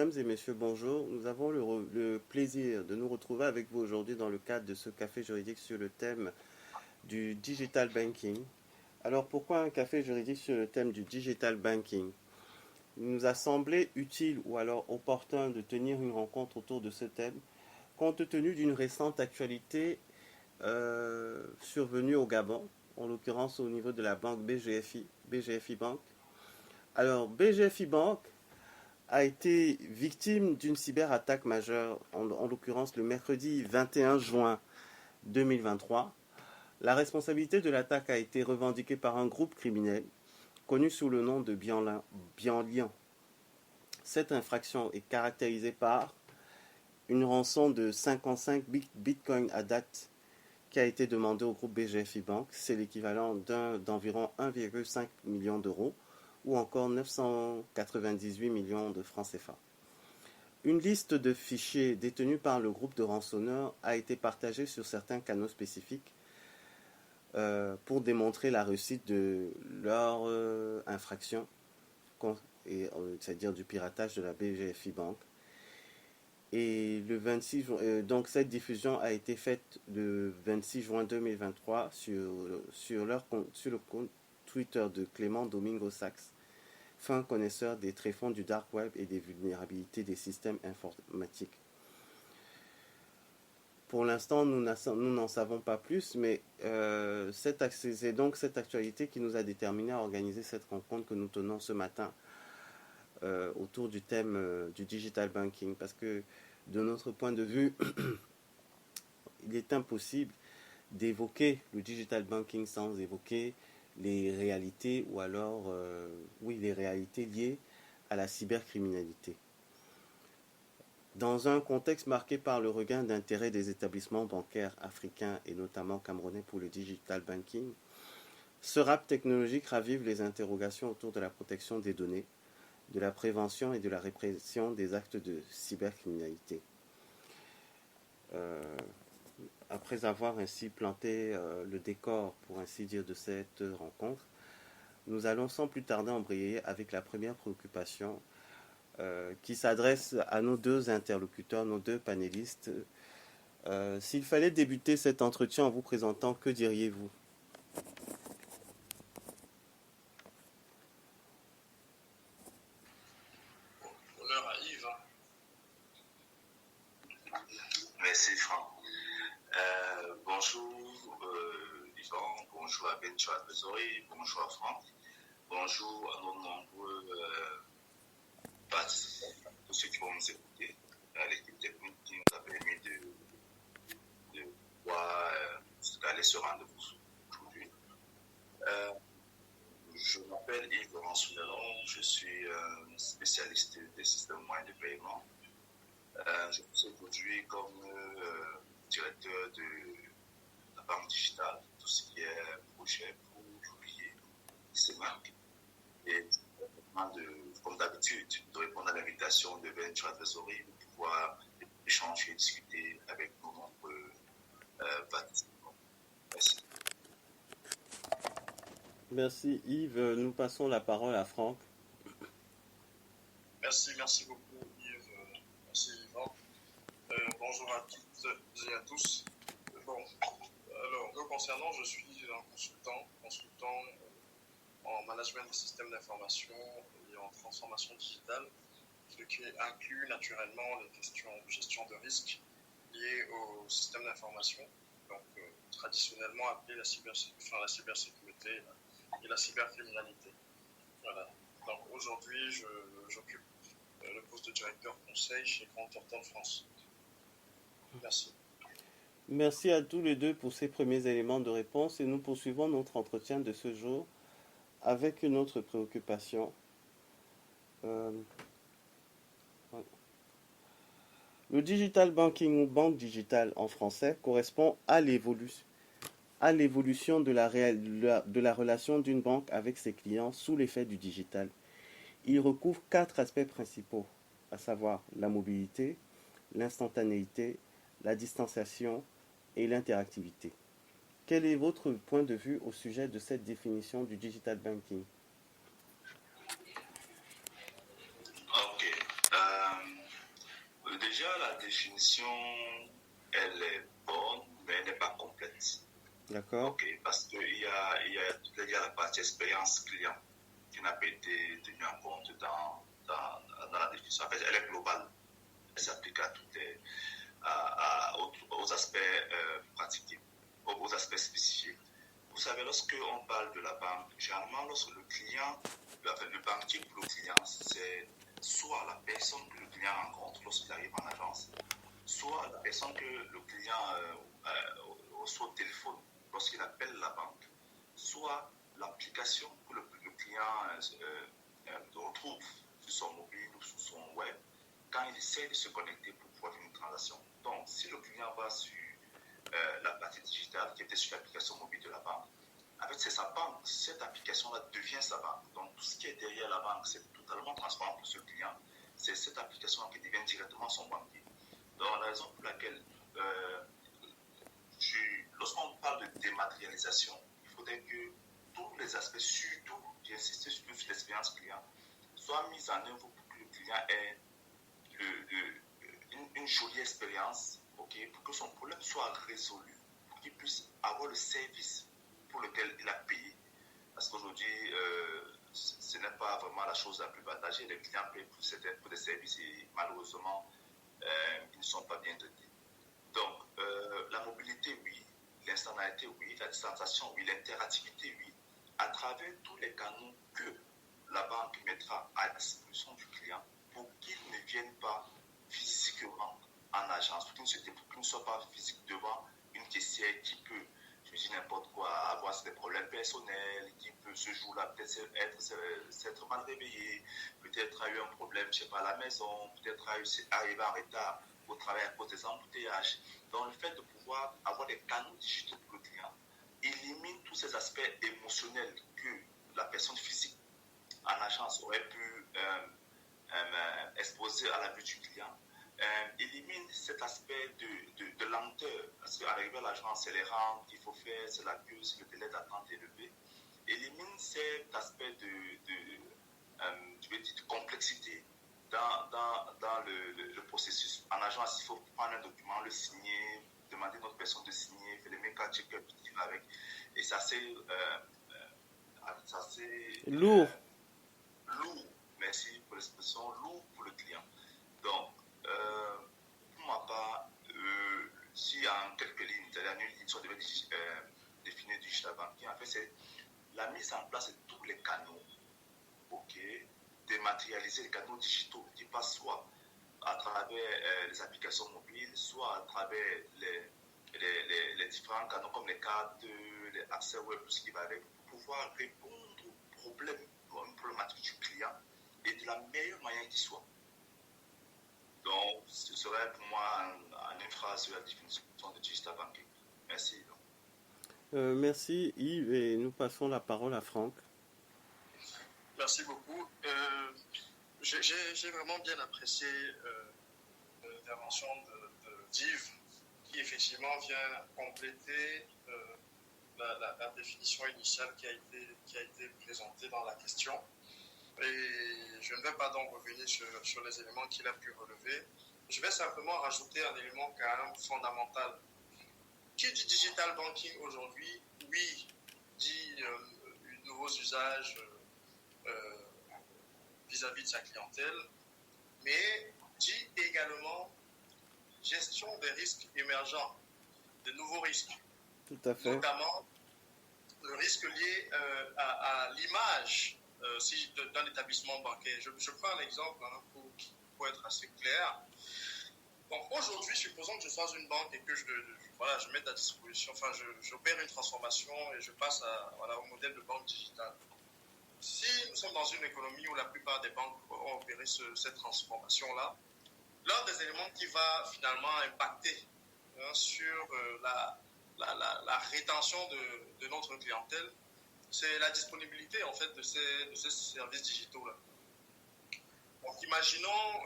Mesdames et messieurs, bonjour. Nous avons le plaisir de nous retrouver avec vous aujourd'hui dans le cadre de ce café juridique sur le thème du digital banking. Alors pourquoi un café juridique sur le thème du digital banking? Il nous a semblé utile ou alors opportun de tenir une rencontre autour de ce thème, compte tenu d'une récente actualité survenue au Gabon, en l'occurrence au niveau de la banque BGFI Bank. Alors BGFI Bank a été victime d'une cyberattaque majeure, en l'occurrence le mercredi 21 juin 2023. La responsabilité de l'attaque a été revendiquée par un groupe criminel connu sous le nom de Bianlian. Cette infraction est caractérisée par une rançon de 55 bitcoins à date qui a été demandée au groupe BGFI Bank. C'est l'équivalent d'environ 1,5 million d'euros ou encore 998 millions de francs CFA. Une liste de fichiers détenus par le groupe de rançonneurs a été partagée sur certains canaux spécifiques pour démontrer la réussite de leur infraction, c'est-à-dire du piratage de la BGFI Bank. Et le 26 juin, donc cette diffusion a été faite le 26 juin 2023 sur le compte Twitter de Clément Domingo Sachs, fin connaisseur des tréfonds du dark web et des vulnérabilités des systèmes informatiques. Pour l'instant, nous n'en savons pas plus, mais c'est donc cette actualité qui nous a déterminé à organiser cette rencontre que nous tenons ce matin autour du thème du digital banking, parce que de notre point de vue, il est impossible d'évoquer le digital banking sans évoquer les réalités ou alors les réalités liées à la cybercriminalité. Dans un contexte marqué par le regain d'intérêt des établissements bancaires africains et notamment camerounais pour le digital banking, ce rap technologique ravive les interrogations autour de la protection des données, de la prévention et de la répression des actes de cybercriminalité. Après avoir ainsi planté le décor, pour ainsi dire, de cette rencontre, nous allons sans plus tarder embrayer avec la première préoccupation qui s'adresse à nos deux interlocuteurs, nos deux panélistes. S'il fallait débuter cet entretien en vous présentant, que diriez-vous? Honneur à Yves. Merci Franck. Bonjour Yvan, bonjour à Bencho Adversary, bonjour à Franck, bonjour à nos nombreux participants, tous ceux qui vont nous écouter, à l'équipe technique qui nous a permis de pouvoir aller se rendez-vous aujourd'hui. Je m'appelle Yves Laurent Souleron, je suis spécialiste des systèmes moyens de paiement. Je suis aujourd'hui comme directeur de la banque digitale, tout ce qui est projet pour publier ces marques. Et comme d'habitude, de répondre à l'invitation de Venture Adversary pour pouvoir échanger et discuter avec nos nombreux participants. Merci. Merci Yves. Nous passons la parole à Franck. Merci beaucoup Yves, merci Yvan. Bonjour à toutes et à tous. Alors, me concernant, je suis un consultant en management des systèmes d'information et en transformation digitale, ce qui inclut naturellement les questions de gestion de risque liées au système d'information, donc traditionnellement appelé la cybersécurité et la cybercriminalité. Voilà. Donc aujourd'hui, j'occupe le poste de directeur conseil chez Grant Thornton France. Merci. Merci à tous les deux pour ces premiers éléments de réponse et nous poursuivons notre entretien de ce jour avec une autre préoccupation. Le digital banking ou banque digitale en français correspond à l'évolution de la relation d'une banque avec ses clients sous l'effet du digital. Il recouvre 4 aspects principaux, à savoir la mobilité, l'instantanéité, la distanciation et l'interactivité. Quel est votre point de vue au sujet de cette définition du digital banking? Ok. définition, elle est bonne, mais elle n'est pas complète. D'accord. Ok, parce qu'il y a la partie expérience client qui n'a pas été tenue en compte dans la définition. En fait, elle est globale. Elle s'applique à toutes les, aux aspects pratiqués, aux aspects spécifiques. Vous savez, lorsque on parle de la banque, généralement, lorsque le client, le banquier pour le client, c'est soit la personne que le client rencontre lorsqu'il arrive en agence, soit la personne que le client reçoit au téléphone lorsqu'il appelle la banque, soit l'application que le client retrouve sur son mobile ou sur son web quand il essaie de se connecter pour pouvoir faire une transaction. Donc, si le client va sur la partie digitale qui était sur l'application mobile de la banque, en fait, c'est sa banque. Cette application-là devient sa banque. Donc, tout ce qui est derrière la banque, c'est totalement transparent pour ce client. C'est cette application qui devient directement son banquier. Donc, la raison pour laquelle, lorsqu'on parle de dématérialisation, il faudrait que tous les aspects, surtout, j'insiste surtout sur l'expérience client, soient mis en œuvre pour que le client ait une jolie expérience, okay, pour que son problème soit résolu, pour qu'il puisse avoir le service pour lequel il a payé. Parce qu'aujourd'hui, ce n'est pas vraiment la chose la plus partagée. Les clients payent pour des services et malheureusement, ils ne sont pas bien traités. Donc, la mobilité, oui. L'instantanéité, oui. La distanciation, oui. L'interactivité, oui. À travers tous les canaux que la banque mettra à disposition du client pour qu'il ne vienne pas physiquement en agence, pour qu'il ne soit pas physique devant une caissière qui peut, je dis n'importe quoi, avoir des problèmes personnels, qui peut ce jour-là peut-être s'être mal réveillé, peut-être a eu un problème, je ne sais pas, à la maison, peut-être arrivé en retard au travail à cause des embouteillages. Donc le fait de pouvoir avoir des canaux digitaux pour le client élimine tous ces aspects émotionnels que la personne physique en agence aurait pu exposer à la vue du client. Élimine cet aspect de lenteur, parce qu'arriver à l'agence, c'est les rangs qu'il faut faire, c'est la queue, c'est le délai d'attente élevé. Élimine cet aspect de complexité dans le processus. En agence, il faut prendre un document, le signer, demander à notre personne de signer, faire les make-up check-up qui va avec. Et c'est assez lourd. Lourd, merci pour l'expression, lourd pour le client. Donc, pour ma part, si en quelques lignes, c'est-à-dire une ligne sur définir du digital banking, en fait, c'est la mise en place de tous les canaux, ok, dématérialiser les canaux digitaux qui passent soit à travers les applications mobiles, soit à travers les différents canaux comme les cartes, les accès web, tout ce qui va avec, pour pouvoir répondre aux problèmes, une problématique du client et de la meilleure manière qui soit. Donc, ce serait pour moi une phrase sur la définition de digital banking. Merci. Merci Yves et nous passons la parole à Franck. Merci beaucoup. J'ai vraiment bien apprécié l'intervention d'Yves qui effectivement vient compléter la définition initiale qui a été présentée dans la question. Et je ne vais pas donc revenir sur les éléments qu'il a pu relever. Je vais simplement rajouter un élément quand même fondamental. Qui dit digital banking aujourd'hui, oui, dit nouveaux usages vis-à-vis de sa clientèle, mais dit également gestion des risques émergents, de nouveaux risques. Tout à fait. Notamment le risque lié à l'image d'un établissement bancaire. Je prends un exemple pour être assez clair. Donc aujourd'hui, supposons que je sois une banque et que je mette à disposition, j'opère une transformation et je passe au modèle de banque digitale. Si nous sommes dans une économie où la plupart des banques ont opéré cette transformation-là, l'un des éléments qui va finalement impacter sur la rétention de notre clientèle, c'est la disponibilité en fait de ces services digitaux-là. Donc imaginons,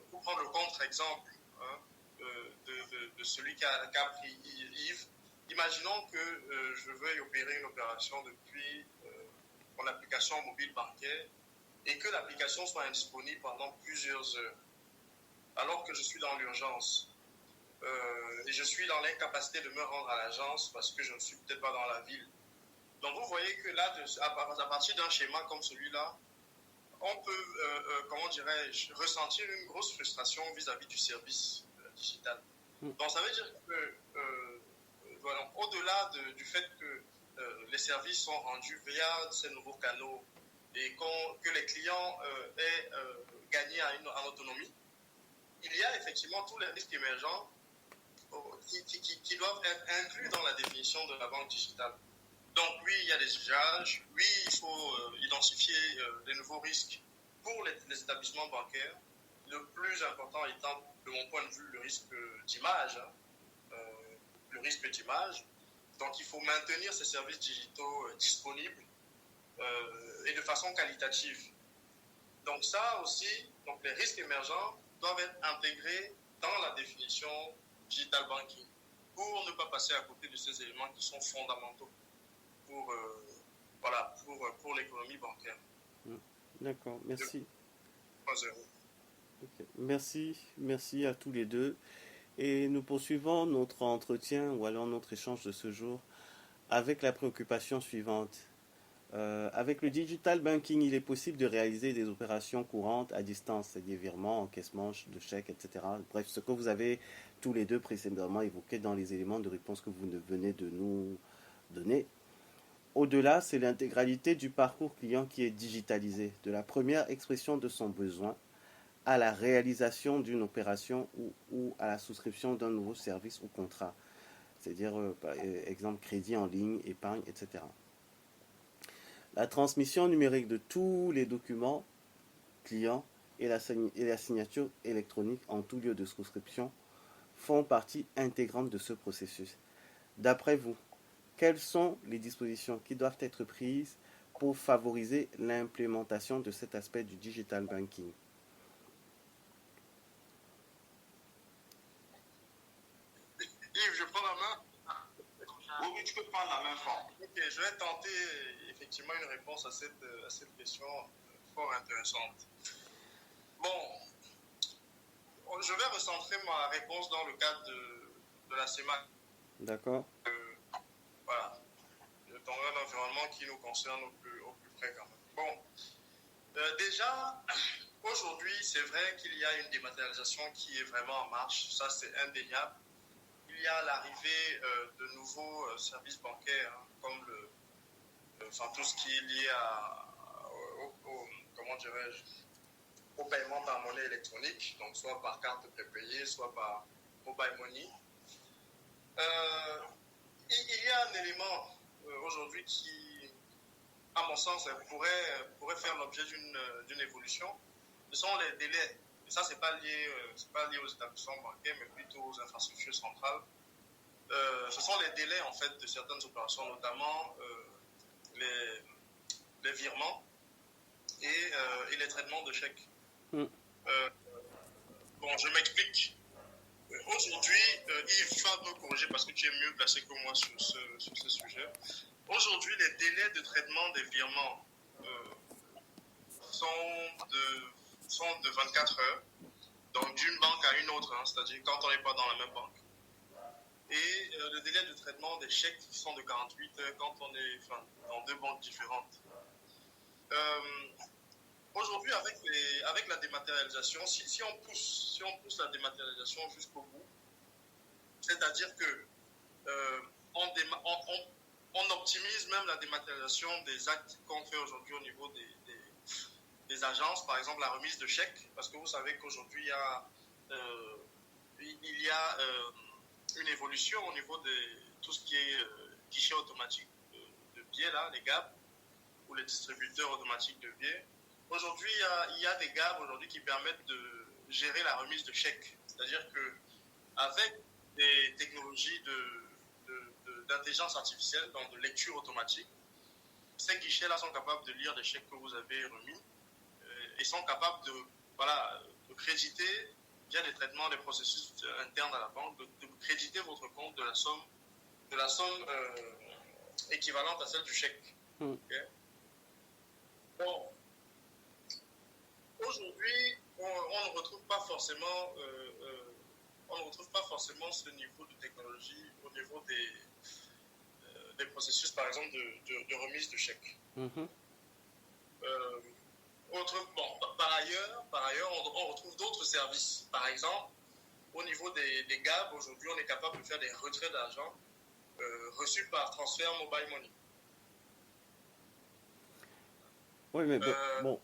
pour prendre le contre-exemple de celui qu'a pris Yves, imaginons que je veuille opérer une opération depuis mon application mobile bancaire et que l'application soit indisponible pendant plusieurs heures. alors que je suis dans l'urgence. Et je suis dans l'incapacité de me rendre à l'agence parce que je ne suis peut-être pas dans la ville. Donc vous voyez que là, à partir d'un schéma comme celui-là, on peut, comment dirais-je, ressentir une grosse frustration vis-à-vis du service digital. Donc ça veut dire que, voilà, au-delà du fait que les services sont rendus via ces nouveaux canaux et que les clients aient gagné en autonomie, il y a effectivement tous les risques émergents qui doivent être inclus dans la définition de la banque digitale. Donc oui, il y a des usages, oui, il faut identifier les nouveaux risques pour les établissements bancaires, le plus important étant, de mon point de vue, le risque d'image. Le risque d'image. Donc il faut maintenir ces services digitaux disponibles et de façon qualitative. Donc ça aussi, donc les risques émergents doivent être intégrés dans la définition digital banking pour ne pas passer à côté de ces éléments qui sont fondamentaux pour, pour l'économie bancaire. D'accord, merci. 3-0. Okay. Merci à tous les deux. Et nous poursuivons notre entretien ou alors notre échange de ce jour avec la préoccupation suivante. Avec le digital banking, il est possible de réaliser des opérations courantes à distance, c'est-à-dire virements, encaissements de chèques, etc. Bref, ce que vous avez tous les deux précédemment évoqué dans les éléments de réponse que vous venez de nous donner. Au-delà, c'est l'intégralité du parcours client qui est digitalisé, de la première expression de son besoin à la réalisation d'une opération ou à la souscription d'un nouveau service ou contrat. C'est-à-dire, par exemple, crédit en ligne, épargne, etc. La transmission numérique de tous les documents clients et la signature électronique en tout lieu de souscription font partie intégrante de ce processus. D'après vous, quelles sont les dispositions qui doivent être prises pour favoriser l'implémentation de cet aspect du digital banking? Yves, je prends la main. Oui, tu peux prendre la main forte. Ok, je vais tenter effectivement une réponse à cette question fort intéressante. Bon, je vais recentrer ma réponse dans le cadre de la CEMAC. D'accord. Voilà, dans un environnement qui nous concerne au plus près quand même. Bon, déjà, aujourd'hui, c'est vrai qu'il y a une dématérialisation qui est vraiment en marche, ça c'est indéniable. Il y a l'arrivée de nouveaux services bancaires, hein, comme tout ce qui est lié comment dirais-je, au paiement par monnaie électronique, donc soit par carte prépayée, soit par mobile money. Il y a un élément aujourd'hui qui, à mon sens, pourrait faire l'objet d'une évolution. Ce sont les délais. Et ça, c'est pas lié aux établissements bancaires, mais plutôt aux infrastructures centrales. Ce sont les délais, en fait, de certaines opérations, notamment les virements et les traitements de chèques. Bon, je m'explique. Aujourd'hui, Yves, va me corriger parce que tu es mieux placé que moi sur ce sujet. Aujourd'hui, les délais de traitement des virements sont de 24 heures, donc d'une banque à une autre, hein, c'est-à-dire quand on n'est pas dans la même banque. Et le délai de traitement des chèques sont de 48 heures quand on est dans deux banques différentes. Aujourd'hui, avec la dématérialisation, si on pousse la dématérialisation jusqu'au bout, c'est-à-dire que on optimise même la dématérialisation des actes qu'on fait aujourd'hui au niveau des agences, par exemple la remise de chèques, parce que vous savez qu'aujourd'hui il y a une évolution au niveau de tout ce qui est guichet automatique de billets, là, les GAB, ou les distributeurs automatiques de billets. Aujourd'hui, il y a des GAB aujourd'hui qui permettent de gérer la remise de chèques. C'est-à-dire qu'avec des technologies d'intelligence artificielle, donc de lecture automatique, ces guichets-là sont capables de lire les chèques que vous avez remis et sont capables de créditer, via des traitements, des processus internes à la banque, de créditer votre compte de la somme équivalente à celle du chèque. Okay? Bon. Aujourd'hui, on ne retrouve pas forcément, on ne retrouve pas forcément ce niveau de technologie au niveau des processus, par exemple, de remise de chèques. Mhm. Par ailleurs, on retrouve d'autres services. Par exemple, au niveau des GAB, aujourd'hui, on est capable de faire des retraits d'argent reçus par transfert mobile money. Oui, mais bon.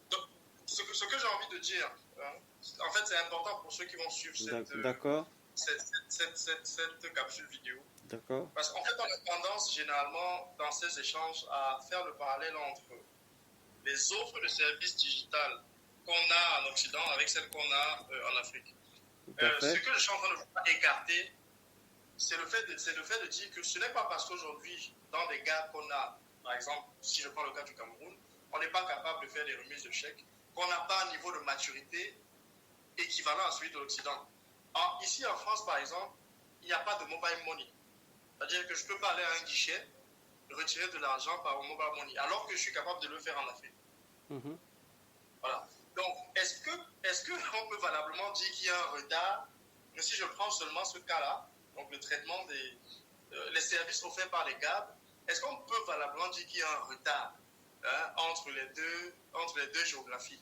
Donc, ce que j'ai envie de dire, hein, en fait, c'est important pour ceux qui vont suivre cette capsule vidéo. D'accord. Parce qu'en fait, on a tendance généralement dans ces échanges à faire le parallèle entre les offres de services digitales qu'on a en Occident avec celles qu'on a en Afrique. Ce que je suis en train de écarter, c'est le fait de dire que ce n'est pas parce qu'aujourd'hui, dans des gaps qu'on a, par exemple, si je prends le cas du Cameroun, on n'est pas capable de faire des remises de chèques, qu'on n'a pas un niveau de maturité équivalent à celui de l'Occident. Ici en France, par exemple, il n'y a pas de mobile money. C'est-à-dire que je ne peux pas aller à un guichet, retirer de l'argent par mobile money, alors que je suis capable de le faire en Afrique. Mm-hmm. Voilà. Donc, est-ce qu'on peut valablement dire qu'il y a un retard? Mais si je prends seulement ce cas-là, donc le traitement les services offerts par les GAB, est-ce qu'on peut valablement dire qu'il y a un retard entre les deux géographies?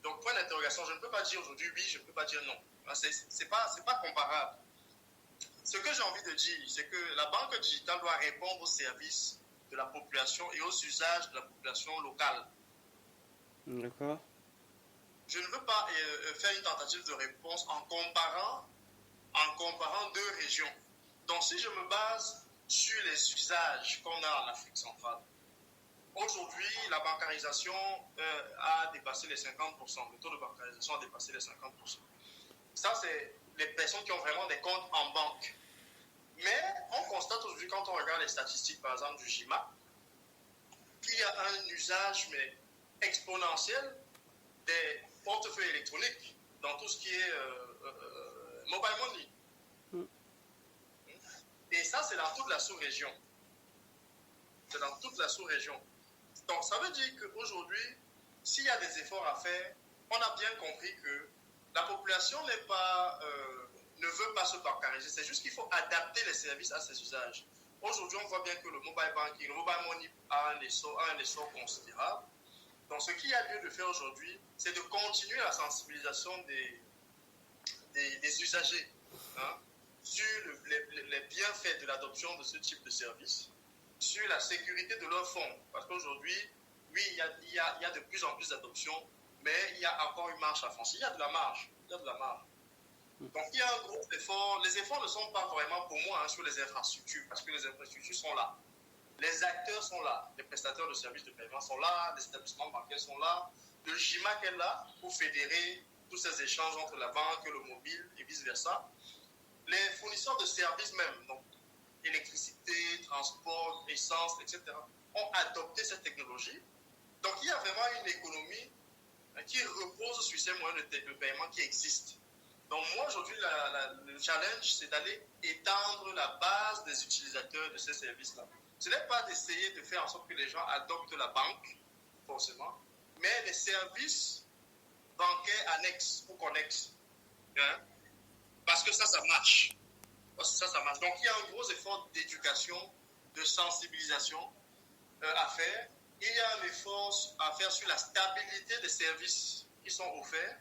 Donc, point d'interrogation, je ne peux pas dire aujourd'hui oui, je ne peux pas dire non. C'est pas comparable. Ce que j'ai envie de dire, c'est que la banque digitale doit répondre aux services de la population et aux usages de la population locale. D'accord. Je ne veux pas faire une tentative de réponse en comparant deux régions. Donc, si je me base sur les usages qu'on a en Afrique centrale, aujourd'hui, la bancarisation a dépassé les 50%. Le taux de bancarisation a dépassé les 50%. Ça, c'est les personnes qui ont vraiment des comptes en banque. Mais on constate aujourd'hui, quand on regarde les statistiques, par exemple, du JIMA, qu'il y a un usage exponentiel des portefeuilles électroniques dans tout ce qui est mobile money. Et ça, c'est dans toute la sous-région. C'est dans toute la sous-région. Donc, ça veut dire qu'aujourd'hui, s'il y a des efforts à faire, on a bien compris que la population ne veut pas se bancariser. C'est juste qu'il faut adapter les services à ses usages. Aujourd'hui, on voit bien que le mobile banking, le mobile money a un essor considérable. Donc, ce qu'il y a lieu de faire aujourd'hui, c'est de continuer la sensibilisation des usagers sur les bienfaits de l'adoption de ce type de service, sur la sécurité de leurs fonds. Parce qu'aujourd'hui, oui, il y a de plus en plus d'adoption, mais il y a encore une marche à franchir. Il y a de la marge. Donc, il y a un gros effort. Les efforts ne sont pas vraiment pour moi sur les infrastructures, parce que les infrastructures sont là. Les acteurs sont là, les prestataires de services de paiement sont là, les établissements bancaires sont là, le JIMAC est là pour fédérer tous ces échanges entre la banque, le mobile et vice-versa. Les fournisseurs de services même, donc électricité, transport, essence, etc., ont adopté cette technologie. Donc il y a vraiment une économie qui repose sur ces moyens de paiement qui existent. Donc moi aujourd'hui, le challenge, c'est d'aller étendre la base des utilisateurs de ces services-là. Ce n'est pas d'essayer de faire en sorte que les gens adoptent la banque, forcément, mais les services bancaires annexes ou connexes. Parce que ça marche. Donc il y a un gros effort d'éducation, de sensibilisation à faire. Il y a un effort à faire sur la stabilité des services qui sont offerts,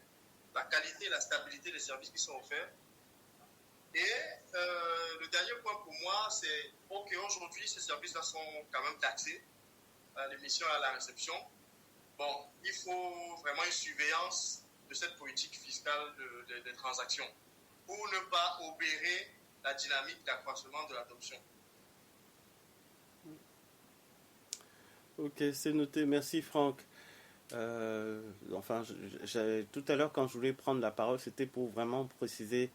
la qualité et la stabilité des services qui sont offerts. Et le dernier point pour moi, c'est qu'aujourd'hui, ces services-là sont quand même taxés à l'émission et à la réception. Bon, il faut vraiment une surveillance de cette politique fiscale des transactions pour ne pas obérer la dynamique d'accroissement de l'adoption. Ok, c'est noté. Merci Franck. Tout à l'heure, quand je voulais prendre la parole, c'était pour vraiment préciser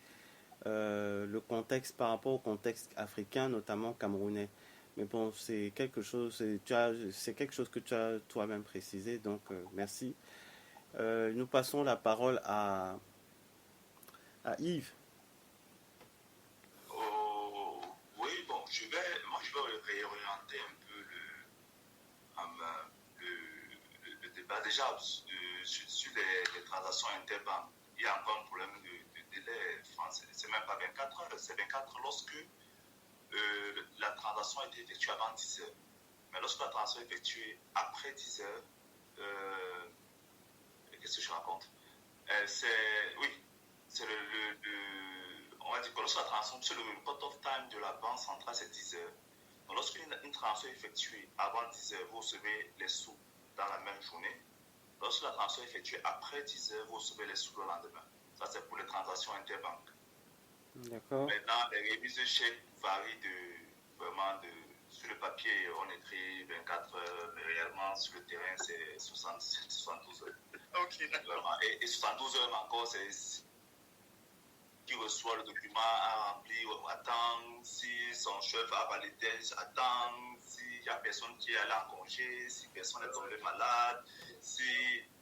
le contexte par rapport au contexte africain, notamment camerounais. Mais bon, c'est quelque chose que tu as toi-même précisé, donc merci. Nous passons la parole à Yves. Oui, bon, je vais réorienter un peu le débat. Déjà, sur les transactions interbanques, il y a encore un problème de délai français. C'est même pas 24 heures, c'est 24 heures lorsque la transaction a été effectuée avant 10 heures. Mais lorsque la transaction est effectuée après 10 heures, qu'est-ce que je raconte? C'est on va dire que lorsque la transaction, c'est le cut-off time de la banque centrale, c'est 10 heures. Donc, lorsqu'une transaction est effectuée avant 10 heures, vous recevez les sous dans la même journée. Lorsque la transaction est effectuée après 10 heures, vous recevez les sous le lendemain. Ça, c'est pour les transactions interbanques. D'accord. Maintenant, les remises de chèques varient sur le papier, on écrit 24 heures, mais réellement, sur le terrain, c'est 72 heures. Ok, d'accord. Et 72 heures encore, c'est qui reçoit le document à remplir, attend si son chef a validé, attend s'il n'y a personne qui est allé en congé, si personne est tombé malade,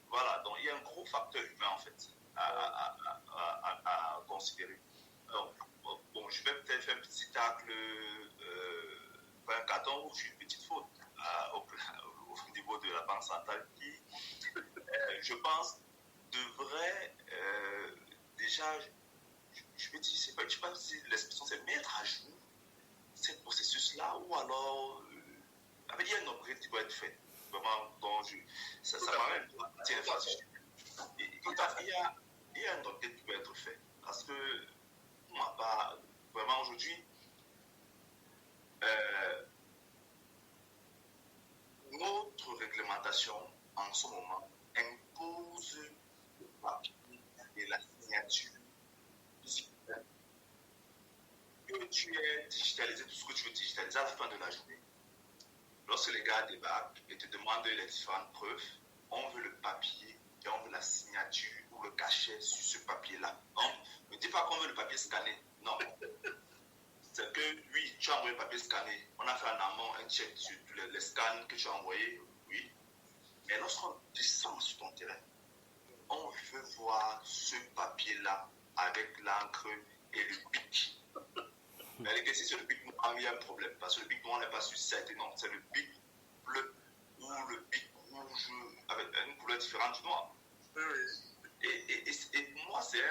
voilà, donc il y a un gros facteur humain en fait à considérer. Donc, bon, je vais peut-être faire un petit tacle, pas un carton ou une petite faute au niveau de la Banque centrale qui, je pense, devrait déjà, je vais dire, je ne sais pas si l'expression c'est mettre à jour ce processus-là ou alors il y a un upgrade qui doit être fait. Vraiment, donc ça paraît une infrastructure. Il y a un upgrade qui doit être fait parce que pour ma part, vraiment aujourd'hui, notre réglementation en ce moment impose le papier et la signature que tu aies digitalisé tout ce que tu veux digitaliser à la fin de la journée. Lorsque les gars débarquent et te demandent les différentes preuves, on veut le papier et on veut la signature ou le cachet sur ce papier-là. Donc, ne dis pas qu'on veut le papier scanné. Non. C'est que, oui, tu as envoyé le papier scanné. On a fait en amont un check sur les scans que tu as envoyés. Oui. Mais lorsqu'on descend sur ton terrain, on veut voir ce papier-là avec l'encre et le bic. Mais si c'est le bic noir, il y a un problème. Parce que le bic noir n'est pas sur 7 non. C'est le bic bleu ou le bic rouge avec une couleur différente du noir. Et pour moi, c'est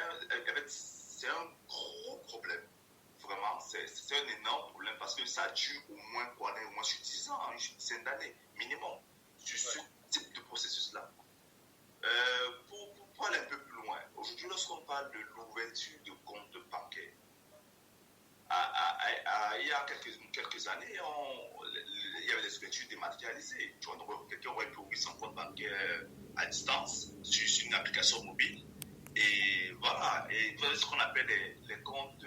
un gros problème. Vraiment, c'est un énorme problème parce que ça dure au moins sur 10 ans, une dizaine d'années minimum, sur ce type de processus-là. Pour aller un peu plus loin, aujourd'hui, lorsqu'on parle de l'ouverture de compte bancaire, il y a quelques années, il y avait des ouvertures dématérialisées. Quelqu'un aurait pu ouvrir son compte bancaire à distance sur une application mobile. Et voilà, et ce qu'on appelle les comptes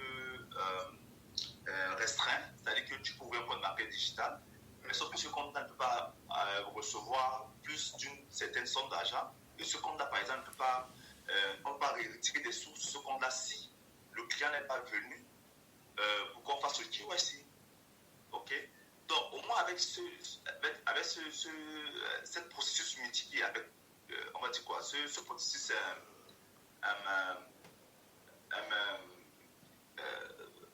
restreints, c'est-à-dire que tu peux ouvrir un compte bancaire digital, mais sauf que ce compte-là ne peut pas recevoir plus d'une certaine somme d'argent. Et ce compte-là, par exemple, on ne peut pas retirer des sous sur ce compte-là si le client n'est pas venu pour qu'on fasse le KYC. Ok? Donc, au moins avec cette processus multiplié, avec, on va dire quoi, ce processus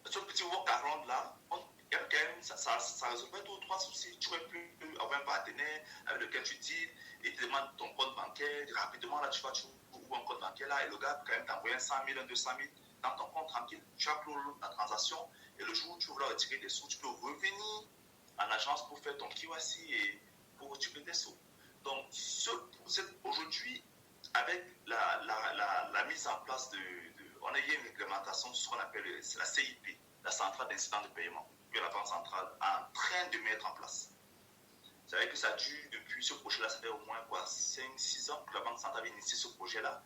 ce petit workaround là, il y a quand même, ça résolvait 2 ou 3 soucis. Tu aurais pu avoir un partenaire avec lequel tu dis, il te demande ton compte bancaire, rapidement là tu ouvres un compte bancaire là, et le gars peut quand même t'envoyer 100 000, 200 000 dans ton compte tranquille. Tu as clos la transaction, et le jour où tu veux retirer des sous, tu peux revenir en agence pour faire ton KYC et pour retirer des sous. Donc, aujourd'hui, avec la mise en place on a eu une réglementation sur ce qu'on appelle la CIP, la centrale d'incident de paiement, que la Banque centrale est en train de mettre en place. C'est vrai que ça dure depuis ce projet-là, ça fait au moins 5-6 ans que la Banque centrale a initié ce projet-là.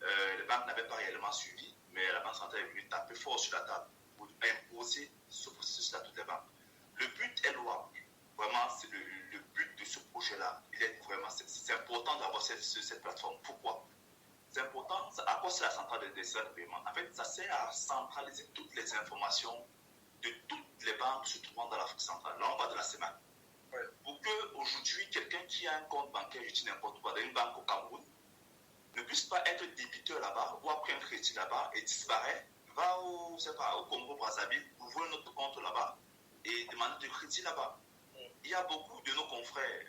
Les banques n'avaient pas réellement suivi, mais la Banque centrale est venue taper fort sur la table pour imposer ce processus-là à toutes les banques. Le but est louable. Vraiment, c'est le but de ce projet-là. C'est important d'avoir cette plateforme. Pourquoi? C'est important. À quoi c'est la centrale de paiement? En fait, ça sert à centraliser toutes les informations de toutes les banques se trouvant dans l'Afrique centrale. Là, on parle de la CEMAC. Ouais. Pour qu'aujourd'hui, quelqu'un qui a un compte bancaire, je dis n'importe quoi, dans une banque au Cameroun, ne puisse pas être débiteur là-bas ou après un crédit là-bas et disparaît, va au Congo-Brazzaville, ouvre un autre compte là-bas et demander de crédit là-bas. Il y a beaucoup de nos confrères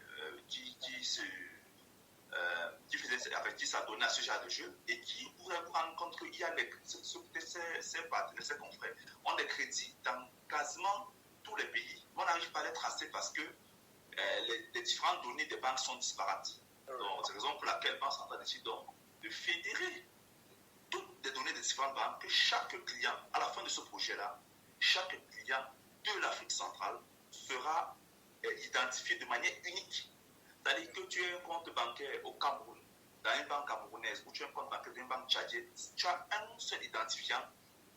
qui faisaient qui s'adonnent à ce genre de jeu et qui pourraient vous rendre compte qu'il y a ces partenaires, ces confrères, ont des crédits dans quasiment tous les pays. On n'arrive pas à les tracer parce que les différentes données des banques sont disparates. Donc, c'est la raison pour laquelle Banque centrale décide donc de fédérer toutes les données des différentes banques, que chaque client, à la fin de ce projet-là, chaque client de l'Afrique centrale sera identifié de manière unique. C'est-à-dire que tu as un compte bancaire au Cameroun, dans une banque camerounaise, ou tu as un compte bancaire dans une banque tchadienne, tu as un seul identifiant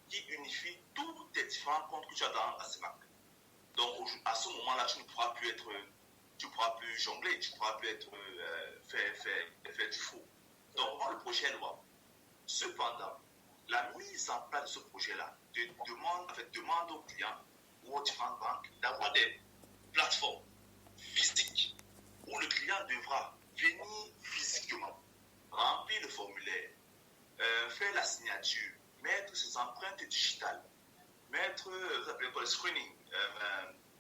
qui unifie tous tes différents comptes que tu as dans la CEMAC. Donc, à ce moment-là, tu ne pourras plus jongler, tu ne pourras plus faire du faux. Donc, dans le projet de loi, cependant, la mise en place de ce projet-là demande aux clients ou aux différentes banques d'avoir des plateformes physiques où le client devra venir physiquement, remplir le formulaire, faire la signature, mettre ses empreintes digitales, mettre, vous appelez quoi, le screening.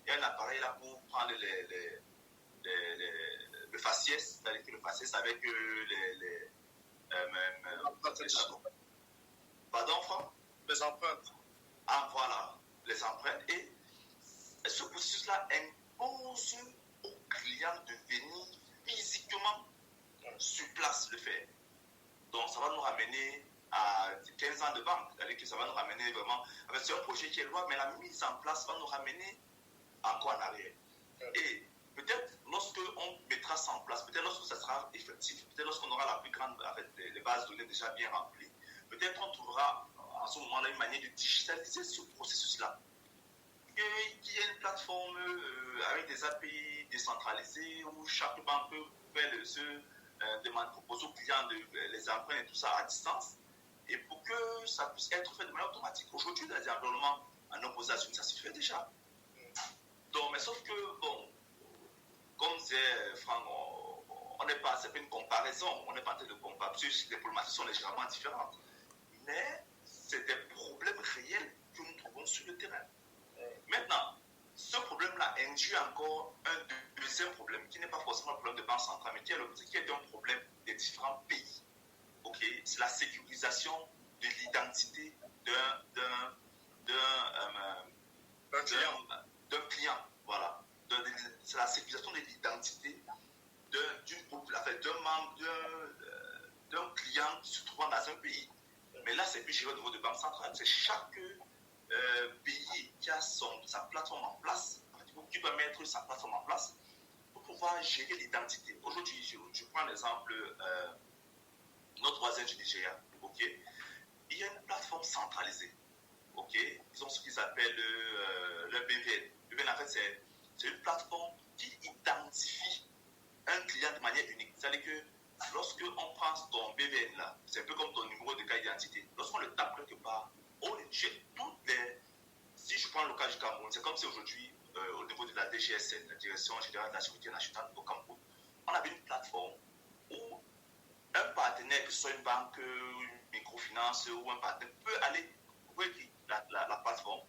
Il y a un appareil là pour prendre le faciès, c'est-à-dire que le faciès avec pardon, Franck? Les empreintes. Ah, voilà, les empreintes. Et ce processus-là impose aux clients de venir physiquement sur place le faire. Donc, ça va nous ramener à 15 ans de banque. C'est-à-dire que ça va nous ramener vraiment. C'est un projet qui est loin, mais la mise en place va nous ramener encore en arrière. Et peut-être lorsqu'on mettra ça en place, peut-être lorsque ça sera effectif, peut-être lorsqu'on aura la plus grande, les bases de données déjà bien remplies, peut-être on trouvera à ce moment-là une manière de digitaliser ce processus-là. Qu'il y ait une plateforme avec des API décentralisées où chaque banque peut proposer aux clients les empreintes et tout ça à distance, et pour que ça puisse être fait de manière automatique. Aujourd'hui, dans les environnements en opposition, ça se fait déjà. Donc, mais sauf que, bon, comme disait Franck, on n'est pas, c'est pas une comparaison, on n'est pas en train de comparer, parce que les problématiques sont légèrement différentes. Mais c'est des problèmes réels que nous trouvons sur le terrain. Maintenant, ce problème-là induit encore un deuxième problème, qui n'est pas forcément le problème de banque centrale, mais qui est un problème des différents pays. Okay? C'est la sécurisation de l'identité d'un client. Voilà. C'est la sécurisation de l'identité d'un client qui se trouve dans un pays. Mais là, c'est plus géré au niveau de banque centrale. C'est chaque pays qui a sa plateforme en place, qui doit mettre sa plateforme en place pour pouvoir gérer l'identité. Aujourd'hui, je prends l'exemple notre voisin du Nigeria. Okay? Il y a une plateforme centralisée. Okay? Ils ont ce qu'ils appellent le BVN. Le BVN, en fait, c'est une plateforme qui identifie un client de manière unique. C'est-à-dire que lorsque on prend ton BVN là, c'est un peu comme ton numéro de carte d'identité. Lorsqu'on le tape quelque part, on jette toutes les. Si je prends le cas du Cameroun, c'est comme si aujourd'hui, au niveau de la DGSN, la Direction Générale de la Sécurité Nationale au Cameroun, on avait une plateforme où un partenaire, que ce soit une banque, une microfinance ou un partenaire, peut aller ouvrir la plateforme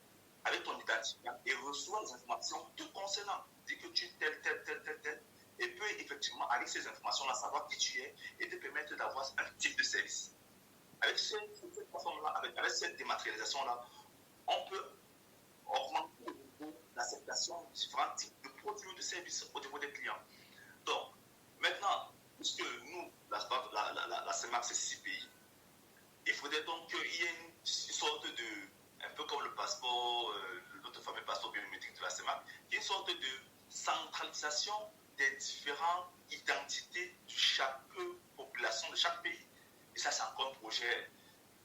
avec ton identifiant et reçoit les informations tout concernant. Dit que tu es tel, et peut effectivement, avec ces informations-là, savoir qui tu es et te permettre d'avoir un type de service. Avec cette plateforme-là, avec cette dématérialisation-là, on peut augmenter l'acceptation de différents types de produits ou de services au niveau des clients. Donc, maintenant, puisque nous, la CEMAC, c'est 6 pays, il faudrait donc qu'il y ait une sorte de, un peu comme le passeport, notre fameux passeport biométrique de la CEMAC, qui est une sorte de centralisation des différentes identités de chaque population, de chaque pays. Et ça, c'est encore un projet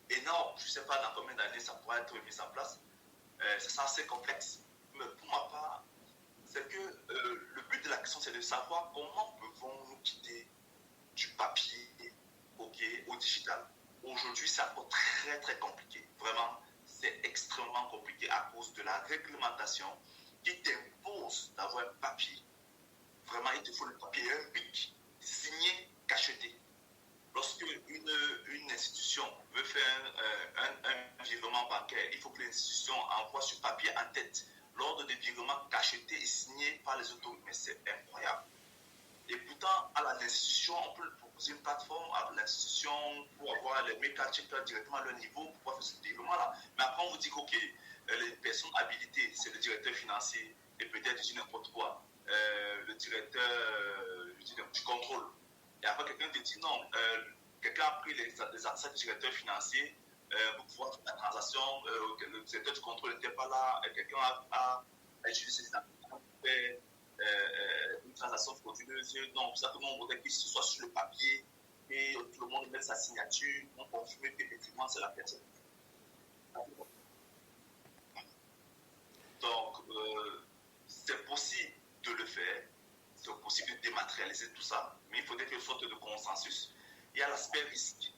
énorme. Je ne sais pas dans combien d'années ça pourra être mis en place. C'est assez complexe. Mais pour ma part, c'est que le but de la question, c'est de savoir comment pouvons-nous quitter du papier au digital. Aujourd'hui, c'est encore très, très compliqué. Vraiment, c'est extrêmement compliqué à cause de la réglementation qui t'impose d'avoir un papier. Vraiment, il te faut le papier, un bic, signé, cacheté. Lorsque une institution veut faire un virement bancaire, il faut que l'institution envoie sur papier en tête l'ordre de virement cacheté et signé par les autorités. Mais c'est incroyable. Et pourtant, à l'institution, on peut proposer une plateforme à l'institution pour avoir les meilleurs checkers directement à leur niveau pour pouvoir faire ce développement-là. Mais après, on vous dit qu'ok, les personnes habilitées, c'est le directeur financier et peut-être je dis n'importe quoi, le directeur du contrôle. Et après, quelqu'un te dit non, quelqu'un a pris les accès du directeur financier pour pouvoir faire la transaction, le directeur du contrôle n'était pas là, quelqu'un a utilisé ses accès pour faire une transaction frauduleuse. Donc, ça, tout le monde voudrait que ce soit sur le papier et tout le monde met sa signature, on confirme qu'effectivement c'est la personne. Donc, c'est possible de le faire, c'est possible de dématérialiser tout ça, mais il faudrait qu'il y ait une sorte de consensus. Il y a l'aspect risque,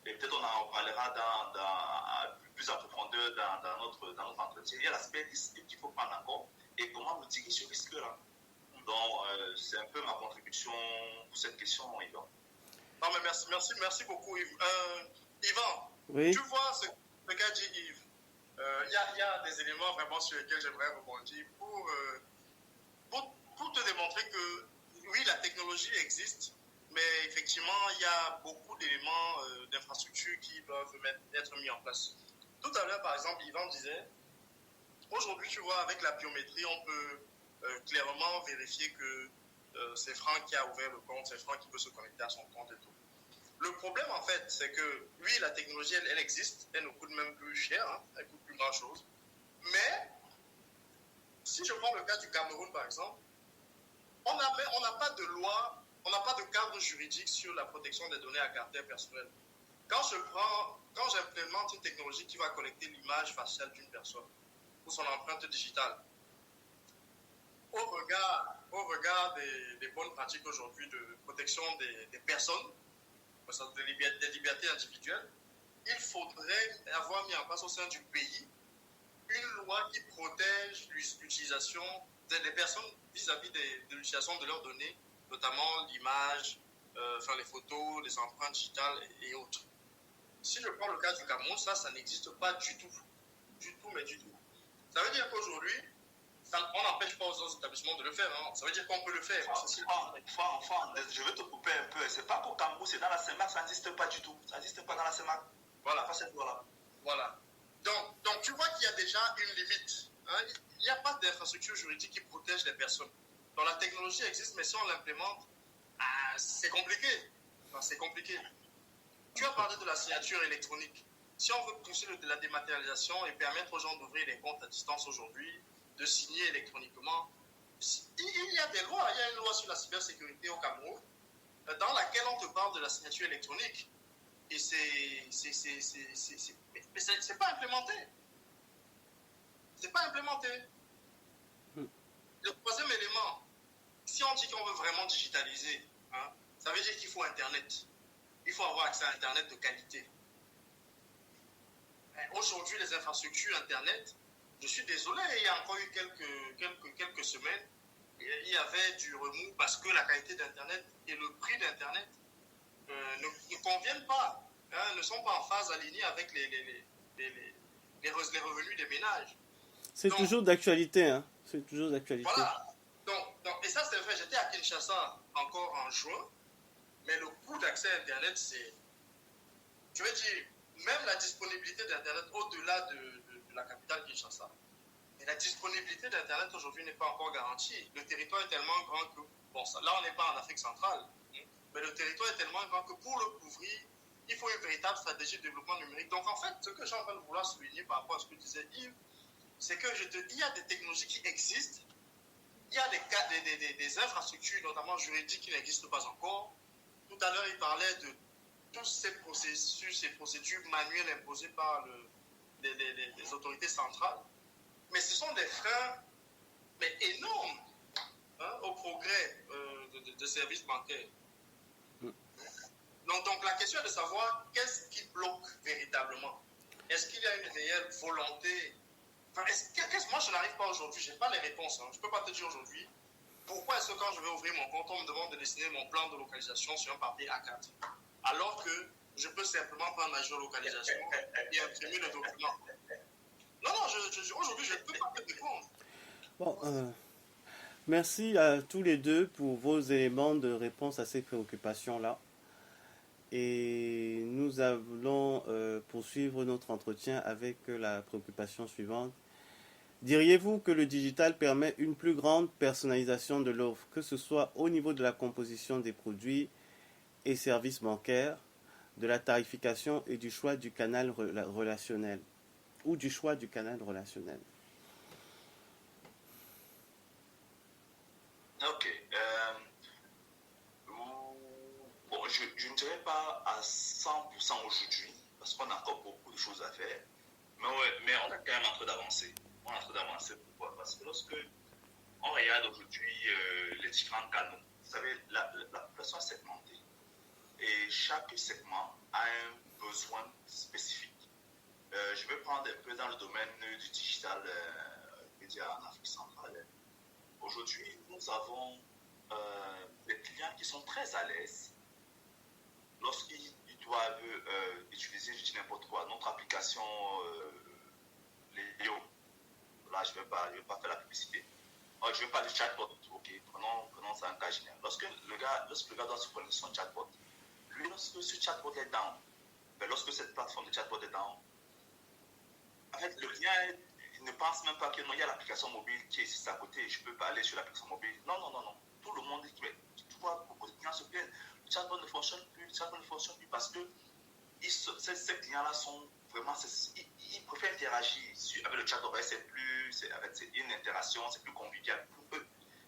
et peut-être on en parlera plus en profondeur dans notre entretien. Il y a l'aspect risque qu'il faut prendre en compte et comment mitiger ce risque-là. Donc, c'est un peu ma contribution pour cette question, Yvan. Non, mais merci beaucoup, Yves. Yvan, Oui. Tu vois ce qu'a dit Yves. Il y a des éléments vraiment sur lesquels j'aimerais rebondir pour te démontrer que, oui, la technologie existe, mais effectivement, il y a beaucoup d'éléments d'infrastructure qui doivent être mis en place. Tout à l'heure, par exemple, Yvan disait, aujourd'hui, tu vois, avec la biométrie, on peut clairement vérifier que c'est Franck qui a ouvert le compte, c'est Franck qui peut se connecter à son compte et tout. Le problème, en fait, c'est que, oui, la technologie, elle existe, elle ne coûte même plus cher, hein, elle ne coûte plus grand-chose. Mais, si je prends le cas du Cameroun, par exemple, on n'a pas de loi, on n'a pas de cadre juridique sur la protection des données à caractère personnel. Quand j'implémente une technologie qui va collecter l'image faciale d'une personne ou son empreinte digitale, au regard des bonnes pratiques aujourd'hui de protection des personnes, des libertés individuelles, il faudrait avoir mis en place au sein du pays une loi qui protège l'utilisation des personnes vis-à-vis de l'utilisation de leurs données, notamment l'image, les photos, les empreintes digitales et autres. Si je prends le cas du Cameroun, ça n'existe pas du tout. Du tout, mais du tout. Ça veut dire qu'aujourd'hui, on n'empêche pas aux autres établissements de le faire. Hein. Ça veut dire qu'on peut le faire. Je vais te couper un peu. C'est pas qu'au Cameroun, c'est dans la CEMAC, ça n'existe pas du tout. Ça n'existe pas dans la CEMAC. Voilà. Pas cette loi-là. Voilà. Donc, tu vois qu'il y a déjà une limite. Hein. Il n'y a pas d'infrastructure juridique qui protège les personnes. Donc, la technologie existe, mais si on l'implémente, c'est compliqué. Enfin, c'est compliqué. Tu as parlé de la signature électronique. Si on veut pousser de la dématérialisation et permettre aux gens d'ouvrir des comptes à distance aujourd'hui, de signer électroniquement, il y a des lois. Il y a une loi sur la cybersécurité au Cameroun dans laquelle on te parle de la signature électronique. Et c'est pas implémenté. C'est pas implémenté. Le troisième élément, si on dit qu'on veut vraiment digitaliser, hein, ça veut dire qu'il faut Internet. Il faut avoir accès à Internet de qualité. Aujourd'hui, les infrastructures Internet, je suis désolé, il y a encore eu quelques semaines, il y avait du remous parce que la qualité d'Internet et le prix d'Internet ne conviennent pas, hein, ne sont pas en phase alignée avec les revenus des ménages. C'est toujours d'actualité, hein. C'est toujours d'actualité. Voilà. Et ça, c'est vrai, j'étais à Kinshasa encore en juin, mais le coût d'accès à Internet, c'est... Je veux dire, même la disponibilité d'Internet au-delà de la capitale Kinshasa. Et la disponibilité d'Internet aujourd'hui n'est pas encore garantie. Le territoire est tellement grand que... Bon, là, on n'est pas en Afrique centrale, mais le territoire est tellement grand que pour le couvrir, il faut une véritable stratégie de développement numérique. Donc, en fait, ce que je suis en train de vouloir souligner par rapport à ce que disait Yves, c'est qu'il y a des technologies qui existent, il y a des infrastructures, notamment juridiques, qui n'existent pas encore. Tout à l'heure, il parlait de tous ces processus, ces procédures manuelles imposées par les autorités centrales. Mais ce sont des freins énormes, hein, au progrès de services bancaires. Donc la question est de savoir qu'est-ce qui bloque véritablement. Est-ce qu'il y a une réelle volonté? Moi, je n'arrive pas aujourd'hui, je n'ai pas les réponses. Hein. Je ne peux pas te dire aujourd'hui pourquoi est-ce que quand je vais ouvrir mon compte, on me demande de dessiner mon plan de localisation sur un papier A4, alors que je peux simplement prendre ma géolocalisation et imprimer le document. Non, aujourd'hui, je ne peux pas te répondre. Bon, merci à tous les deux pour vos éléments de réponse à ces préoccupations-là. Et nous allons poursuivre notre entretien avec la préoccupation suivante. Diriez-vous que le digital permet une plus grande personnalisation de l'offre, que ce soit au niveau de la composition des produits et services bancaires, de la tarification et du choix du canal relationnel ou du choix du canal relationnel? Ok. Bon, je ne dirais pas à 100% aujourd'hui, parce qu'on a encore beaucoup de choses à faire. Mais, ouais, mais on a quand même en train d'avancer. On est en train d'avancer. Pourquoi? Parce que lorsque on regarde aujourd'hui les différents canaux, vous savez, la population est segmentée. Et chaque segment a un besoin spécifique. Je vais prendre un peu dans le domaine du digital en Afrique centrale. Aujourd'hui, nous avons des clients qui sont très à l'aise lorsqu'ils doivent utiliser, je dis n'importe quoi, notre application Léo. Là, je ne vais pas faire la publicité. Je ne vais pas du chatbot. Ok, prenons ça en cas général. Lorsque le gars doit se connecter son chatbot, lui, lorsque ce chatbot est down, lorsque cette plateforme de chatbot est down, en fait, le client ne pense même pas que non, il y a l'application mobile qui est ici à côté, je ne peux pas aller sur l'application mobile. Non. Tout le monde dit que tu vois, beaucoup de clients se plaignent. Le chatbot ne fonctionne plus, parce que ces clients-là sont vraiment, ils préfèrent interagir avec le chatbot. C'est une interaction, c'est plus convivial pour eux.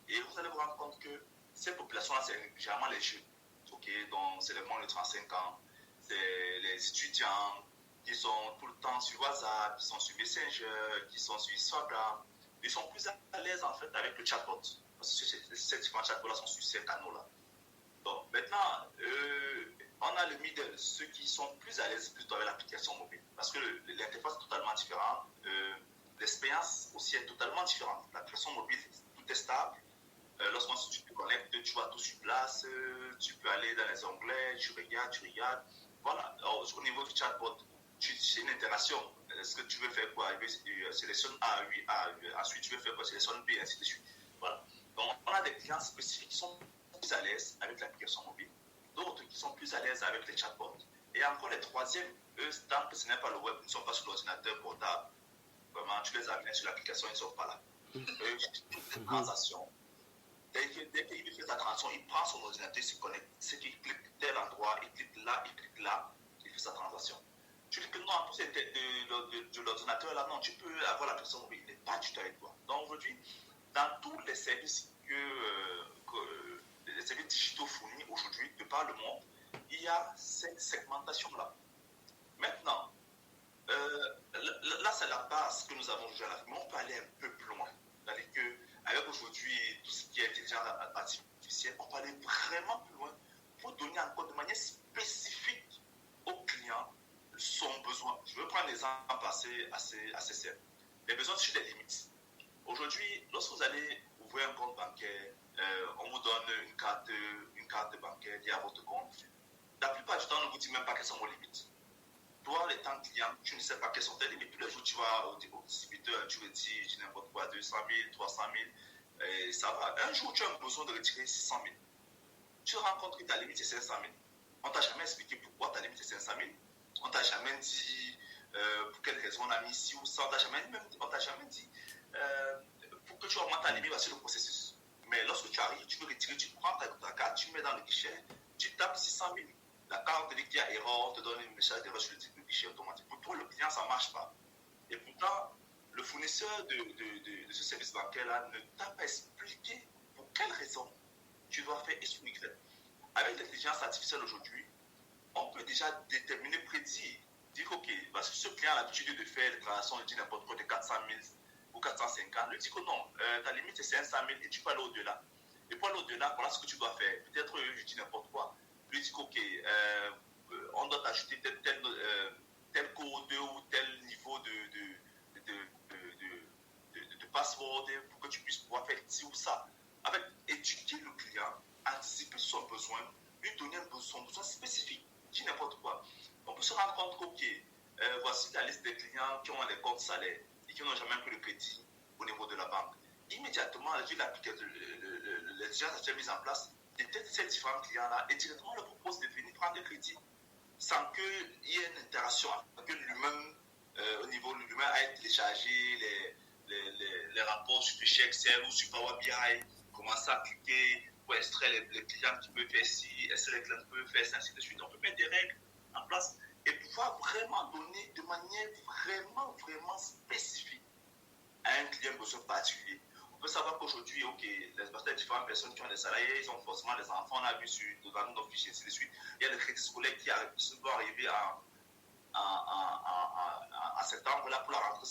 Et vous allez vous rendre compte que ces populations-là, c'est généralement les jeunes. Donc, c'est les moins de 35 ans, c'est les étudiants qui sont tout le temps sur WhatsApp, qui sont sur Messenger, qui sont sur Instagram. Ils sont plus à l'aise en fait avec le chatbot. Parce que ces différents chatbots-là sont sur ces canaux-là. Donc maintenant, on a le middle, ceux qui sont plus à l'aise plutôt avec l'application mobile. Parce que l'interface est totalement différente. L'expérience aussi est totalement différente. L'application mobile, tout est stable. Lorsqu'on tu te connectes, tu vois tout sur place. Tu peux aller dans les onglets, tu regardes. Voilà. Alors, au niveau du chatbot, c'est une interaction. Est-ce que tu veux faire quoi? Sélectionne A, oui, A. Ensuite, tu veux faire quoi? Sélectionne B, ainsi de suite. Voilà. Donc, on a des clients spécifiques qui sont plus à l'aise avec l'application mobile, d'autres qui sont plus à l'aise avec les chatbots. Et encore les troisièmes, eux, tant que ce n'est pas le web, ils ne sont pas sur l'ordinateur portable. Vraiment, tu les amènes sur l'application, ils ne sont pas là. Eux, une transaction. Dès qu'il fait sa transaction, il prend son ordinateur, il se connecte. C'est qu'il clique tel endroit, il clique là, il fait sa transaction. Tu dis que non, en plus de l'ordinateur là, non, tu peux avoir l'application mobile, il n'est pas du tout avec toi. Donc aujourd'hui, dans tous les services les services digitaux fournis aujourd'hui de par le monde, il y a cette segmentation-là. Maintenant, là, c'est la base que nous avons déjà là, mais on peut aller un peu plus loin. C'est-à-dire qu'avec aujourd'hui tout ce qui est intelligence artificielle, on peut aller vraiment plus loin pour donner encore de manière spécifique aux clients son besoin. Je veux prendre un exemple assez simple. Les besoins sur des limites. Aujourd'hui, lorsque vous allez ouvrir un compte bancaire, on vous donne une carte bancaire liée à votre compte. La plupart du temps, on ne vous dit même pas quelles sont vos limites. Toi, les temps clients, tu ne sais pas quelles sont tes limites. Tous les jours, tu vas au distributeur, tu lui dis n'importe quoi, 200 000, 300 000, et ça va. Un jour, tu as besoin de retirer 600 000. Tu te rends compte que ta limite, c'est 500 000. On ne t'a jamais expliqué pourquoi ta limite, c'est 500 000. On ne t'a jamais dit pour quelle raison on a mis ici ou ça. On ne t'a jamais dit pour que tu augmentes ta limite, voici le processus. Mais lorsque tu arrives, tu veux retirer, tu prends ta carte, tu mets dans le guichet, tu tapes 600 000. La carte te dit qu'il y a erreur, te donne un message d'erreur sur le guichet automatique. Pour toi, le client, ça ne marche pas. Et pourtant, le fournisseur de ce service bancaire-là ne t'a pas expliqué pour quelle raison tu dois faire X ou Y. Avec l'intelligence artificielle aujourd'hui, on peut déjà déterminer, prédire, dire ok, parce que ce client a l'habitude de faire des transactions, il dit n'importe quoi de 400 000 ou 450, lui dit que non, ta limite c'est 500 000 et tu peux aller au-delà. Et pour aller au-delà, voilà ce que tu dois faire. Peut-être je dis n'importe quoi. Lui dit ok, on doit t'ajouter tel code ou tel niveau de password pour que tu puisses pouvoir faire ci ou ça. Avec éduquer le client, anticiper son besoin, lui donner son besoin spécifique. Je dis n'importe quoi. On peut se rendre compte que voici la liste des clients qui ont des comptes salaires et qui n'ont jamais pris de crédit au niveau de la banque. Immédiatement, l'application mise en place, détecte ces différents clients-là et directement leur propose de venir prendre le crédit. sans qu'il y ait une interaction, que l'humain, au niveau de l'humain, aille télécharger les rapports sur fichier Excel ou sur Power BI, commencer à cliquer pour extraire les clients qui peuvent faire ci, extraire les clients qui peuvent faire ça, ainsi de suite. On peut mettre des règles en place et pouvoir vraiment donner de manière vraiment spécifique à un client besoin particulier. On peut savoir qu'aujourd'hui, les différentes personnes qui ont des salariés, ils ont forcément des enfants, on a vu dans nos fichiers, ainsi de suite. Il y a des crédits scolaires qui doivent arriver en septembre là, pour la rentrée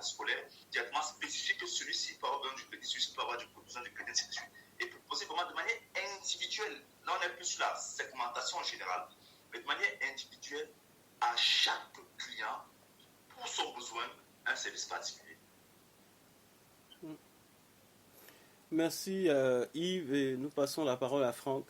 scolaire, directement spécifique que celui-ci peut avoir besoin du crédit, celui-ci peut avoir besoin du crédit, ainsi de suite. Et proposer vraiment de manière individuelle. Là, on est plus sur la segmentation générale, mais de manière individuelle à chaque client pour son besoin, un service particulier. Merci Yves et nous passons la parole à Franck.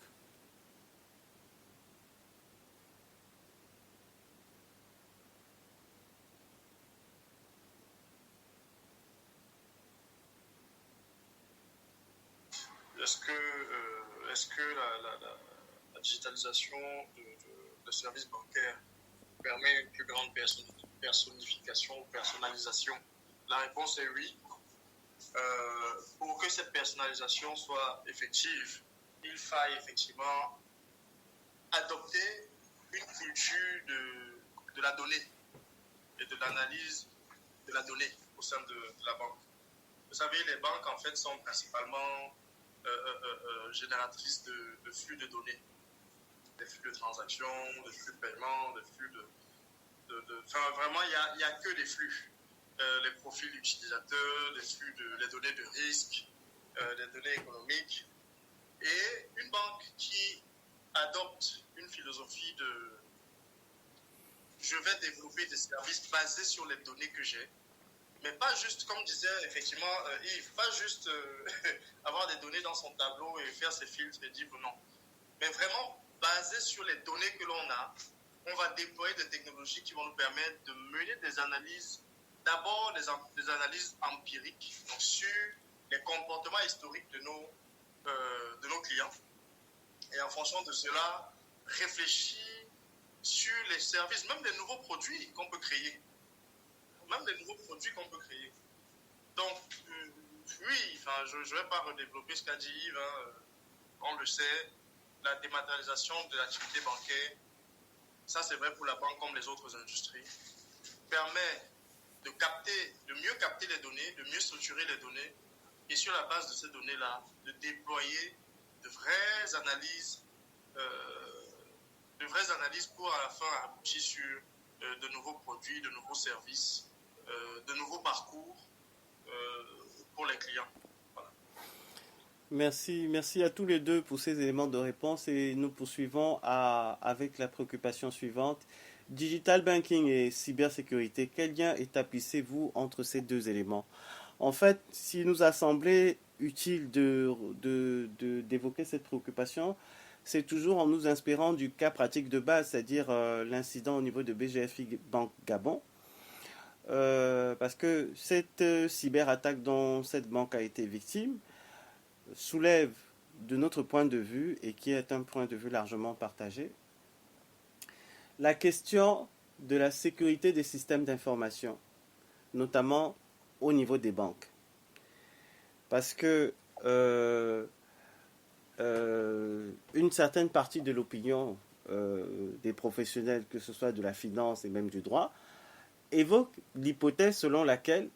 Est-ce que la digitalisation de services bancaires permet une plus grande personnification ou personnalisation? La réponse est oui. Pour que cette personnalisation soit effective, il faille effectivement adopter une culture de la donnée et de l'analyse de la donnée au sein de la banque. Vous savez, les banques en fait sont principalement génératrices de flux de données, des flux de transactions, des flux de paiement, des flux enfin, vraiment, il n'y a que des flux. Les profils utilisateurs, les données de risque, les données économiques. Et une banque qui adopte une philosophie de je vais développer des services basés sur les données que j'ai, mais pas juste, comme disait effectivement Yves, pas juste avoir des données dans son tableau et faire ses filtres et dire non, mais vraiment basé sur les données que l'on a. On va déployer des technologies qui vont nous permettre de mener des analyses, d'abord des analyses empiriques, donc sur les comportements historiques de nos clients, et en fonction de cela, réfléchir sur les services, même des nouveaux produits qu'on peut créer. Donc, oui, enfin, je ne vais pas redévelopper ce qu'a dit Yves, on le sait, la dématérialisation de l'activité bancaire, ça c'est vrai pour la banque comme les autres industries, permet de mieux capter les données, de mieux structurer les données, et sur la base de ces données-là, de déployer de vraies analyses pour à la fin aboutir sur de nouveaux produits, de nouveaux services, de nouveaux parcours pour les clients. Voilà. Merci à tous les deux pour ces éléments de réponse et nous poursuivons avec la préoccupation suivante. Digital banking et cybersécurité, quel lien établissez-vous entre ces deux éléments? En fait, s'il nous a semblé utile d'évoquer cette préoccupation, c'est toujours en nous inspirant du cas pratique de base, c'est-à-dire l'incident au niveau de BGFI Banque Gabon. Parce que cette cyberattaque dont cette banque a été victime soulève de notre point de vue, et qui est un point de vue largement partagé, la question de la sécurité des systèmes d'information, notamment au niveau des banques. Parce que une certaine partie de l'opinion des professionnels, que ce soit de la finance et même du droit, évoque l'hypothèse selon laquelle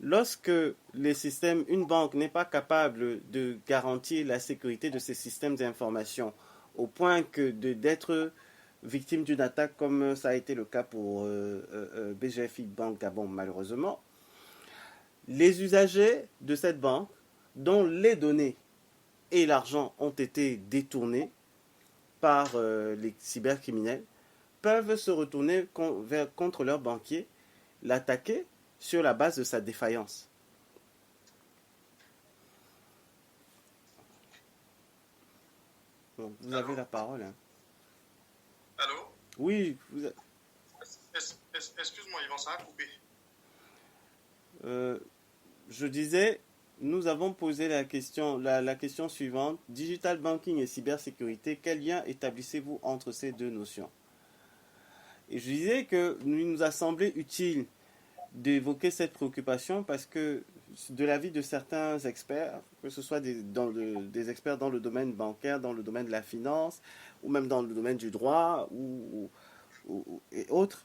lorsque une banque n'est pas capable de garantir la sécurité de ses systèmes d'information au point que d'être victime d'une attaque comme ça a été le cas pour BGFI Banque Gabon malheureusement, les usagers de cette banque dont les données et l'argent ont été détournés par les cybercriminels peuvent se retourner contre leur banquier, l'attaquer sur la base de sa défaillance. Donc, vous avez la parole. Hein. Allô? Oui. Excuse-moi, Yvan, ça a coupé. Je disais, nous avons posé la question suivante. Digital banking et cybersécurité, quel lien établissez-vous entre ces deux notions? Et je disais que il nous a semblé utile d'évoquer cette préoccupation parce que de l'avis de certains experts, que ce soit des experts dans le domaine bancaire, dans le domaine de la finance, ou même dans le domaine du droit et autres,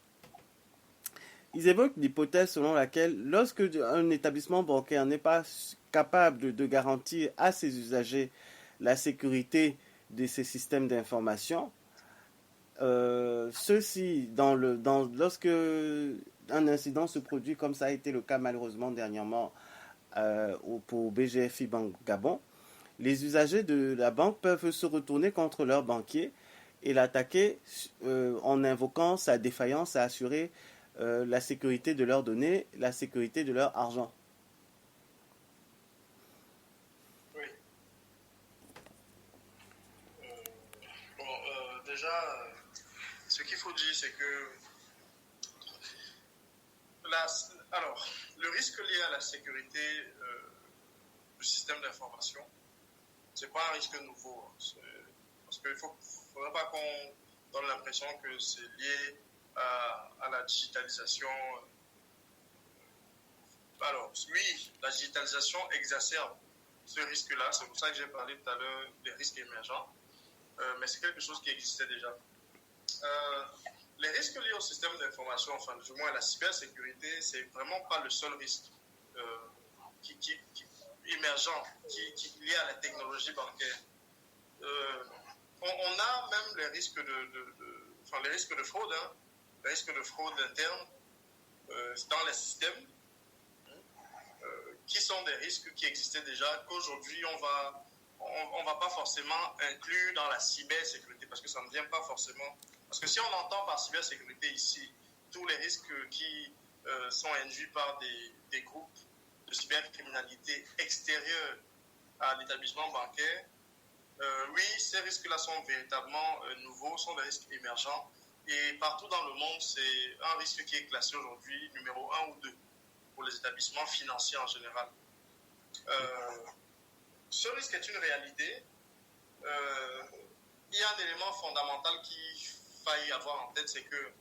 ils évoquent l'hypothèse selon laquelle lorsque un établissement bancaire n'est pas capable de garantir à ses usagers la sécurité de ces systèmes d'information, ceux-ci, lorsque un incident se produit, comme ça a été le cas malheureusement dernièrement pour BGFI Bank Gabon, les usagers de la banque peuvent se retourner contre leur banquier et l'attaquer en invoquant sa défaillance à assurer la sécurité de leurs données, la sécurité de leur argent. Oui. Déjà, ce qu'il faut dire, c'est que alors, le risque lié à la sécurité du système d'information, c'est pas un risque nouveau. Parce qu'il ne faudrait pas qu'on donne l'impression que c'est lié à la digitalisation. Alors, oui, la digitalisation exacerbe ce risque-là. C'est pour ça que j'ai parlé tout à l'heure des risques émergents. Mais c'est quelque chose qui existait déjà. Les risques liés au système d'information, enfin, du moins la cybersécurité, c'est vraiment pas le seul risque émergent qui est lié à la technologie bancaire. On a même les risques les risques de fraude, les risques de fraude interne dans les systèmes, qui sont des risques qui existaient déjà, qu'aujourd'hui on va pas forcément inclure dans la cybersécurité, parce que ça ne vient pas forcément. Parce que si on entend par cybersécurité ici tous les risques qui sont induits par des groupes de cybercriminalité extérieurs à l'établissement bancaire, oui, ces risques-là sont véritablement nouveaux, sont des risques émergents. Et partout dans le monde, c'est un risque qui est classé aujourd'hui numéro 1 ou 2 pour les établissements financiers en général. Ce risque est une réalité. Il y a un élément fondamental qu'il faille avoir en tête, c'est que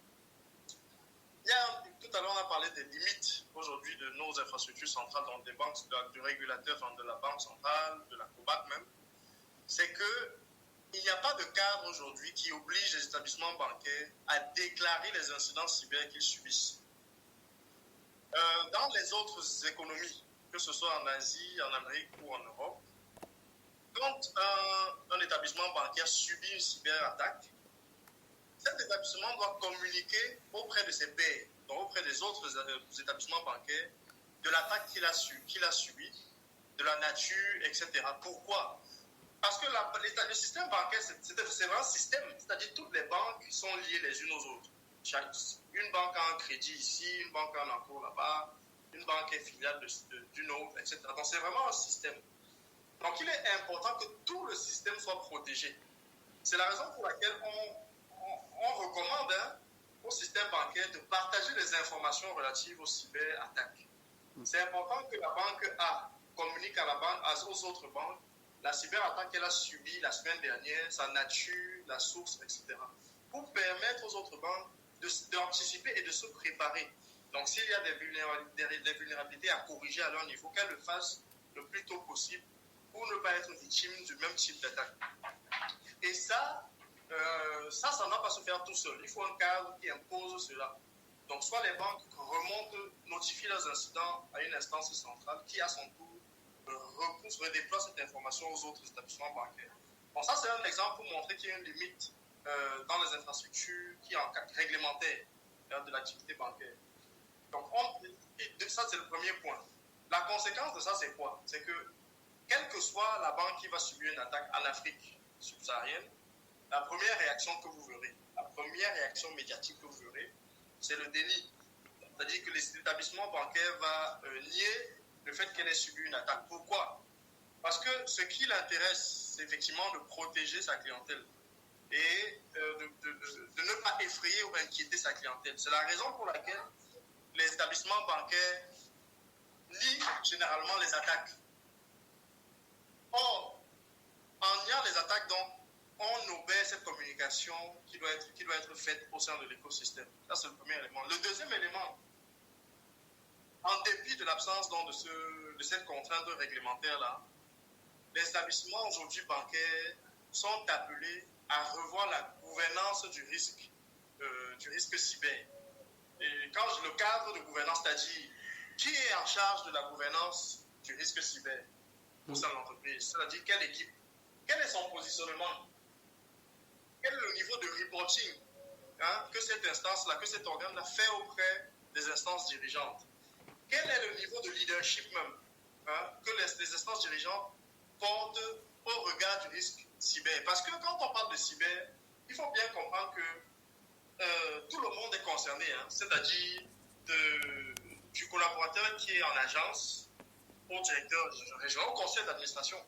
tout à l'heure on a parlé des limites aujourd'hui de nos infrastructures centrales, donc des banques, du régulateur, de la banque centrale, de la COBAC même. C'est qu'il n'y a pas de cadre aujourd'hui qui oblige les établissements bancaires à déclarer les incidents cyber qu'ils subissent. Dans les autres économies, que ce soit en Asie, en Amérique ou en Europe, quand un établissement bancaire subit une cyberattaque, cet établissement doit communiquer auprès de ses pairs, donc auprès des autres établissements bancaires, de l'attaque qu'il a subie, de la nature, etc. Pourquoi ? Parce que le système bancaire, c'est vraiment un système, c'est-à-dire toutes les banques sont liées les unes aux autres. Une banque a un crédit ici, une banque a un encours là-bas, une banque est filiale d'une autre, etc. Donc c'est vraiment un système. Donc il est important que tout le système soit protégé. C'est la raison pour laquelle on recommande au système bancaire de partager les informations relatives aux cyberattaques. C'est important que la banque A communique aux autres banques la cyberattaque qu'elle a subie la semaine dernière, sa nature, la source, etc. Pour permettre aux autres banques d'anticiper et de se préparer. Donc s'il y a des vulnérabilités à corriger à leur niveau, qu'elles le fassent le plus tôt possible pour ne pas être victime du même type d'attaque. Et ça ne va pas se faire tout seul. Il faut un cadre qui impose cela. Donc soit les banques notifient leurs incidents à une instance centrale qui, à son tour, redéploie cette information aux autres établissements bancaires. Bon, ça c'est un exemple pour montrer qu'il y a une limite dans les infrastructures qui est en cas réglementaire de l'activité bancaire. Donc ça c'est le premier point. La conséquence de ça c'est quoi ? C'est que quelle que soit la banque qui va subir une attaque en Afrique subsaharienne, la première réaction que vous verrez, la première réaction médiatique que vous verrez, c'est le déni. C'est-à-dire que l'établissement bancaire va nier le fait qu'elle ait subi une attaque. Pourquoi ? Parce que ce qui l'intéresse, c'est effectivement de protéger sa clientèle et de ne pas effrayer ou inquiéter sa clientèle. C'est la raison pour laquelle les établissements bancaires nient généralement les attaques. Or, en niant les attaques, donc, on obère cette communication qui doit être faite au sein de l'écosystème. Ça, c'est le premier élément. Le deuxième élément, en dépit de l'absence de cette contrainte réglementaire-là, les établissements aujourd'hui bancaires sont appelés à revoir la gouvernance du risque cyber. Et quand le cadre de gouvernance, c'est-à-dire qui est en charge de la gouvernance du risque cyber au sein de l'entreprise, c'est-à-dire quelle équipe, quel est son positionnement, quel est le niveau de reporting que cette instance-là, que cet organe-là fait auprès des instances dirigeantes. Quel est le niveau de leadership même que les instances dirigeantes portent au regard du risque cyber. Parce que quand on parle de cyber, il faut bien comprendre que tout le monde est concerné, c'est-à-dire du collaborateur qui est en agence au directeur régional, au conseil d'administration.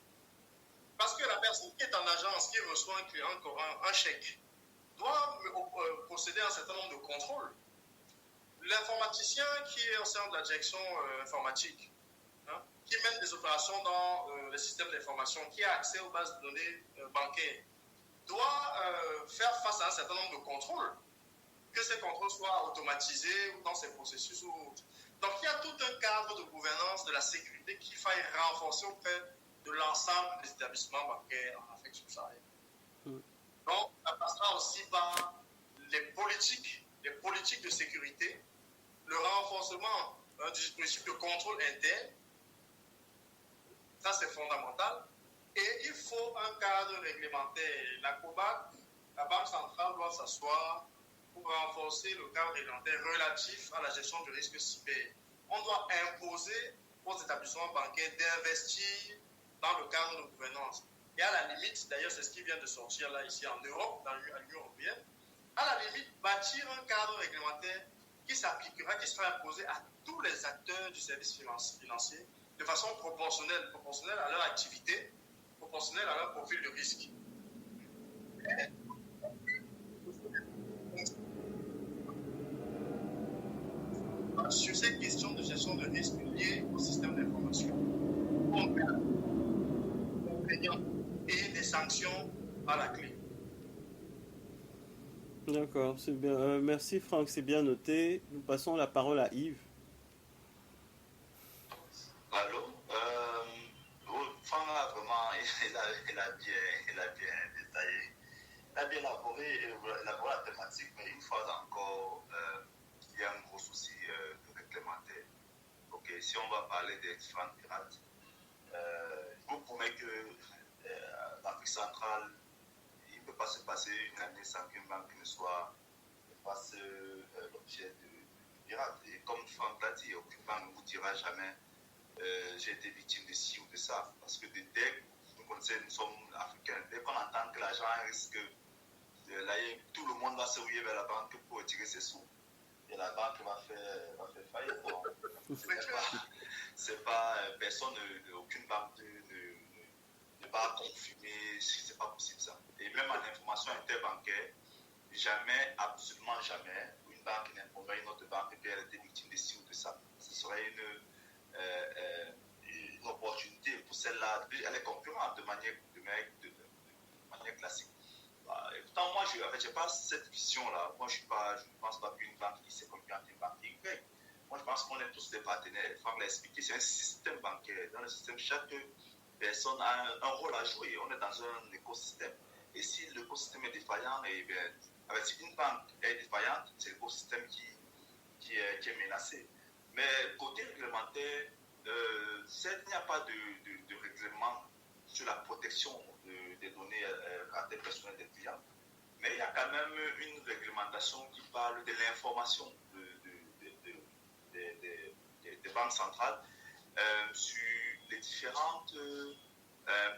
Parce que la personne qui est en agence, qui reçoit un client, un chèque, doit procéder à un certain nombre de contrôles. L'informaticien qui est au sein de la direction informatique, qui mène des opérations dans le système d'information, qui a accès aux bases de données bancaires, doit faire face à un certain nombre de contrôles, que ces contrôles soient automatisés ou dans ces processus ou autres. Donc il y a tout un cadre de gouvernance de la sécurité qu'il faille renforcer auprès de l'ensemble des établissements bancaires en Afrique subsaharienne. Donc ça passera aussi par les politiques de sécurité, le renforcement du dispositif de contrôle interne. Ça, c'est fondamental. Et il faut un cadre réglementaire. La COBAC, la Banque centrale, doit s'asseoir pour renforcer le cadre réglementaire relatif à la gestion du risque cyber. On doit imposer aux établissements bancaires d'investir dans le cadre de gouvernance. Et à la limite, d'ailleurs, c'est ce qui vient de sortir là, ici en Europe, dans l'Union européenne, à la limite, bâtir un cadre réglementaire qui s'appliquera, qui sera imposé à tous les acteurs du service financier de façon proportionnelle à leur activité, proportionnelle à leur profil de risque. Sur cette question de gestion de risque liée au système d'information, et des sanctions à la clé. D'accord, c'est bien. Merci Franck, c'est bien noté. Nous passons la parole à Yves. Allô, Franck a vraiment, il a bien détaillé, il a bien élaboré la thématique, mais une fois encore, il y a un gros souci réglementaire. Ok, si on va parler des différents pirates, vous promettez que l'Afrique centrale, il ne peut pas se passer une année sans qu'une banque ne fasse l'objet de pirates. Et comme Franck l'a dit, aucune banque ne vous dira jamais j'ai été victime de ci ou de ça. Parce que dès que vous connaissez, nous sommes africains, dès qu'on entend que l'argent risque d'aller, tout le monde va se rouiller vers la banque pour retirer ses sous. Et la banque va faire faillite. Donc, c'est pas personne, aucune banque ne va confirmer, c'est pas possible ça. Et même en information interbancaire, jamais, absolument jamais, une banque n'informerait une autre banque qu'elle était victime de ci ou de ça. Ce serait une opportunité pour celle-là. Elle est concurrente de manière classique. Et pourtant, moi, je n'ai pas cette vision-là. Moi, je ne pense pas qu'une banque qui s'est concurrente une banque Y. Moi, je pense qu'on est tous des partenaires. Franck l'a expliqué, c'est un système bancaire. Dans le système, chaque personne a un rôle à jouer. On est dans un écosystème. Et si l'écosystème est défaillant, si une banque est défaillante, c'est l'écosystème qui est menacé. Mais côté réglementaire, il n'y a pas de règlement sur la protection des données caractère personnel des clients. Mais il y a quand même une réglementation qui parle de l'information des banques centrales sur les différentes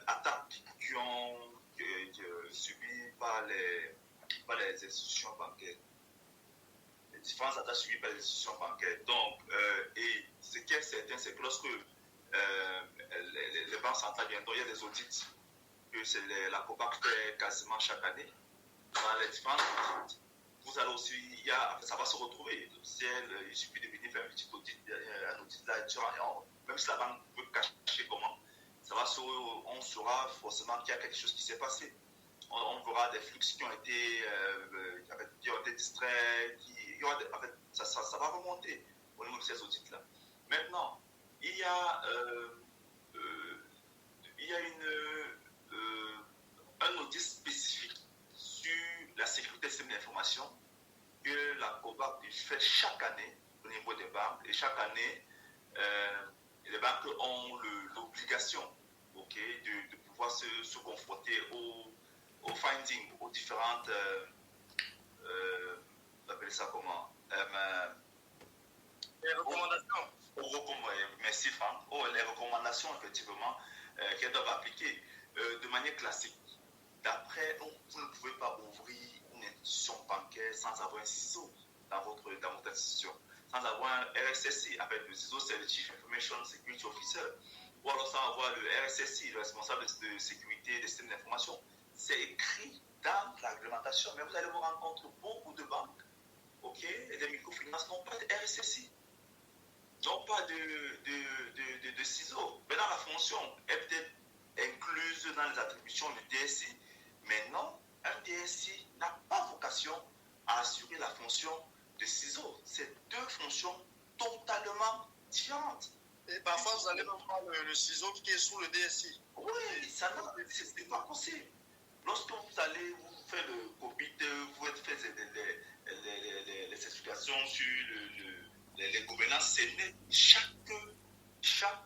attaques qui ont subies par les institutions bancaires. Les différentes attaques subies par les institutions bancaires. Donc, et ce qui est certain, c'est que lorsque les banques centrales viendront, il y a des audits que la COBAC fait quasiment chaque année. Dans les différentes audits, vous allez aussi, ça va se retrouver. Il suffit de venir faire un petit audit, un audit là, même si la banque peut cacher comment, on saura forcément qu'il y a quelque chose qui s'est passé. on verra des flux qui ont été, distraits, en fait, ça va remonter au niveau de ces audits-là. Maintenant, il y a, un audit spécifique sur la sécurité des systèmes d'information que la COBAP fait chaque année au niveau des banques. Et chaque année, les banques ont l'obligation, de pouvoir se confronter aux findings, aux différentes, on appelle ça comment, les recommandations. Merci Franck. Les recommandations, effectivement, qu'elles doivent appliquer de manière classique. D'après, vous ne pouvez pas ouvrir une institution bancaire sans avoir un CISO dans votre institution, sans avoir un RSSI. Avec le CISO, c'est le Chief Information Security Officer, ou alors sans avoir le RSSI, le responsable de sécurité des systèmes d'information. C'est écrit dans la réglementation, mais vous allez vous rendre compte que beaucoup de banques, et des microfinances n'ont pas de RSSI, n'ont pas de CISO. Maintenant, la fonction est peut-être incluse dans les attributions du DSI, mais non, un DSI n'a pas vocation à assurer la fonction de CISO. C'est deux fonctions totalement différentes. Et parfois, vous allez même voir le CISO qui est sous le DSI. Oui, c'est pas possible. Lorsque vous allez vous faire le COVID, vous faites les explications sur les gouvernances, chaque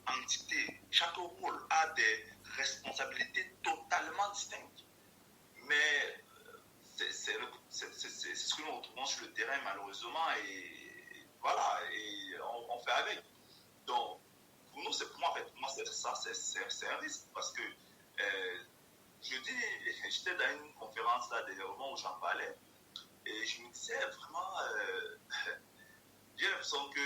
entité, chaque rôle a des responsabilités totalement distinctes. Mais c'est ce que nous retrouvons sur le terrain, malheureusement, et voilà, et on fait avec. Donc, pour nous, pour moi, c'est un risque, parce que j'étais dans une conférence là dernièrement où j'en parlais, et je me disais vraiment, j'ai l'impression que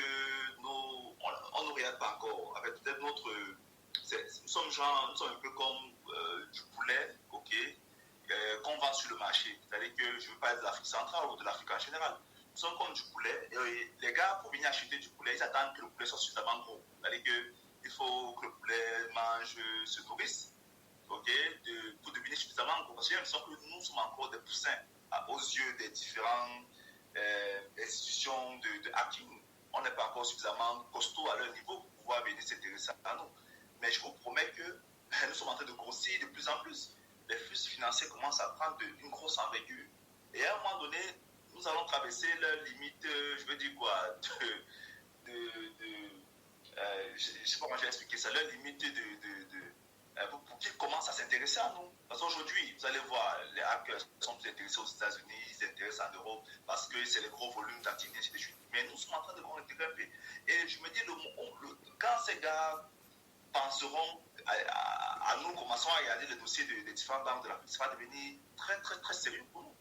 on ne regarde pas encore. Avec peut-être nous sommes un peu comme du poulet, qu'on vend sur le marché. C'est-à-dire que je ne veux pas être de l'Afrique centrale ou de l'Afrique en général. Nous sommes comme du poulet. Et les gars, pour venir acheter du poulet, ils attendent que le poulet soit suffisamment gros. C'est-à-dire qu'il faut que le poulet se nourrisse, pour devenir suffisamment gros. Parce que j'ai l'impression que nous sommes encore des poussins aux yeux des différentes institutions de hacking. On n'est pas encore suffisamment costaud à leur niveau pour pouvoir venir s'intéresser à nous. Mais je vous promets que nous sommes en train de grossir de plus en plus. Les flux financiers commencent à prendre une grosse envergure. Et à un moment donné, nous allons traverser leur limite, je veux dire quoi, je ne sais pas comment je vais expliquer ça, leur limite pour qu'ils commencent à s'intéresser à nous. Parce qu'aujourd'hui, vous allez voir, les hackers sont plus intéressés aux États-Unis, ils s'intéressent en Europe parce que c'est les gros volumes d'activité, ainsi de suite. Mais nous sommes en train de nous intégrer un peu. Et je me dis, quand ces gars penseront à nous, commençons à regarder le dossier des différentes banques de l'Afrique, ça va devenir très, très, très sérieux pour nous.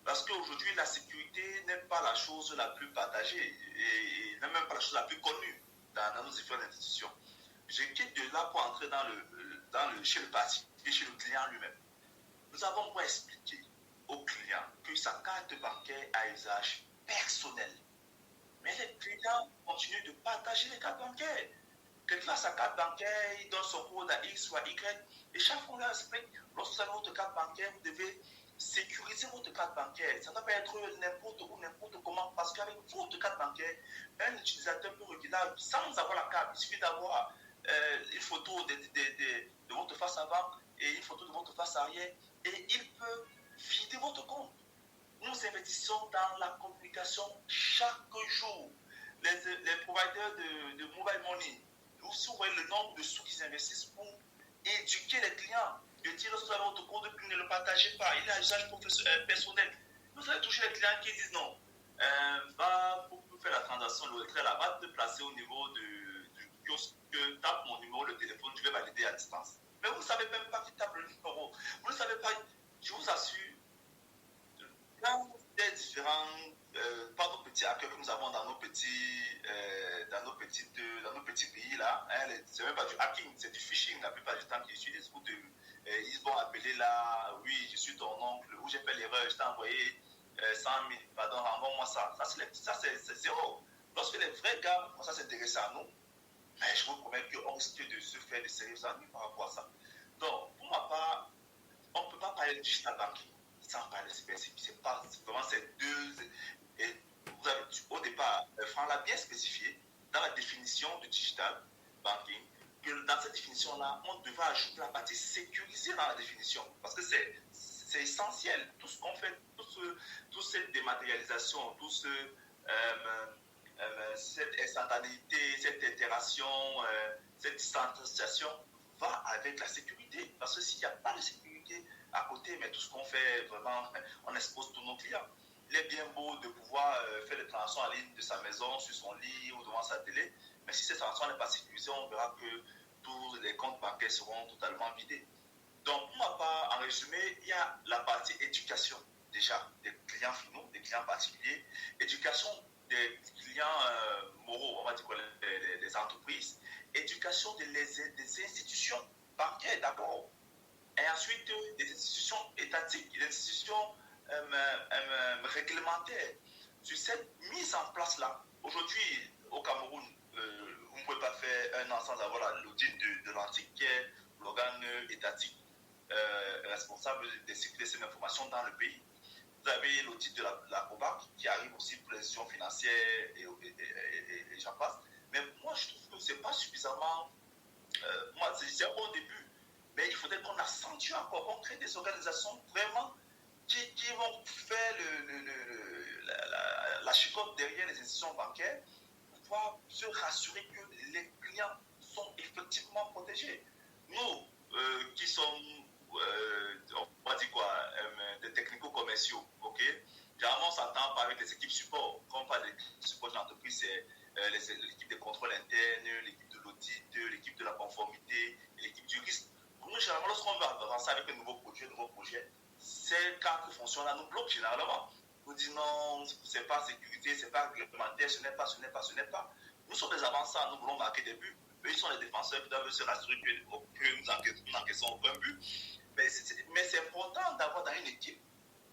Parce qu'aujourd'hui, la sécurité n'est pas la chose la plus partagée et n'est même pas la chose la plus connue dans nos différentes institutions. Je quitte de là pour entrer chez le particulier, chez le client lui-même. Nous avons beau expliquer au client que sa carte bancaire a usage personnel. Mais les clients continuent de partager les cartes bancaires. Quelqu'un a sa carte bancaire, il donne son code à X ou à Y. Et chaque fois, on leur explique, lorsque vous avez votre carte bancaire, vous devez sécuriser votre carte bancaire. Ça ne doit pas être n'importe où, n'importe comment, parce qu'avec votre carte bancaire, un utilisateur peut regarder sans avoir la carte. Il suffit d'avoir une photo de votre face avant et une photo de votre face arrière, et il peut vider votre compte. Nous investissons dans la communication chaque jour. Les providers de mobile money, vous voyez le nombre de sous qu'ils investissent pour éduquer les clients. De dire, lorsque vous avez votre code PIN, ne le partagez pas, il est à usage personnel. Vous allez toucher les clients qui disent non. Pour faire la transaction, le retrait là-bas, te placer au niveau du kiosque, tape mon numéro de téléphone, je vais valider à distance. Mais vous ne savez même pas qui tape le numéro. Vous ne savez pas, je vous assure, dans des différents, pas nos petits hackers que nous avons dans nos petits pays là, c'est même pas du hacking, c'est du phishing la plupart du temps qu'ils utilisent pour ils vont appeler là, oui, je suis ton oncle, ou j'ai fait l'erreur, je t'ai envoyé 100 000, pardon, renvoie-moi ça. Ça, c'est zéro. Lorsque les vrais gars commencent à s'intéresser à nous, mais je vous promets qu'on risque de se faire de sérieux ennuis par rapport à ça. Donc, pour ma part, on ne peut pas parler de digital banking sans parler de cybersécurité. C'est pas vraiment ces deux. Et vous avez, au départ, Franck l'a bien spécifié dans la définition du digital banking, que dans cette définition-là, on devait ajouter la partie sécurisée dans la définition. Parce que c'est essentiel. Tout ce qu'on fait, toute cette dématérialisation, cette instantanéité, cette itération, cette distanciation va avec la sécurité. Parce que s'il n'y a pas de sécurité à côté, mais tout ce qu'on fait, vraiment, on expose tous nos clients. Il est bien beau de pouvoir faire des transactions en ligne de sa maison, sur son lit ou devant sa télé, mais si cette transaction n'est pas sécurisée, on verra que tous les comptes bancaires seront totalement vidés. Donc, pour ma part, en résumé, il y a la partie éducation, déjà, des clients finaux, des clients particuliers, éducation des clients moraux, on va dire les entreprises, éducation des institutions bancaires d'abord, et ensuite des institutions étatiques, des institutions réglementaires. Sur cette mise en place-là, aujourd'hui, au Cameroun, vous ne pouvez pas faire un an sans avoir l'audit de l'ANTIC, qui est l'organe étatique responsable de circuler ces informations dans le pays. Vous avez l'audit de la COBAC qui arrive aussi pour les institutions financières et j'en passe. Mais moi, je trouve que ce n'est pas suffisamment. Moi, c'est un bon début. Mais il faudrait qu'on accentue encore, qu'on crée des organisations vraiment qui vont faire la chicotte derrière les institutions bancaires pour pouvoir se rassurer que les clients sont effectivement protégés. Nous, qui sommes, on va dire quoi, des technico-commerciaux, ok? Généralement, on s'entend pas avec les équipes support. Quand on parle de support de l'entreprise, c'est l'équipe de contrôle interne, l'équipe de l'audit, l'équipe de la conformité, l'équipe du risque. Pour nous, généralement, lorsqu'on veut avancer avec un nouveau projet, ces quatre fonctions-là nous bloquent généralement. Nous disons non, c'est pas sécurité, c'est pas réglementaire, ce n'est pas. Nous sommes des avançants, nous voulons marquer des buts. Eux, ils sont les défenseurs qui doivent se rassurer que nous encaissons aucun but. Mais c'est important d'avoir dans une équipe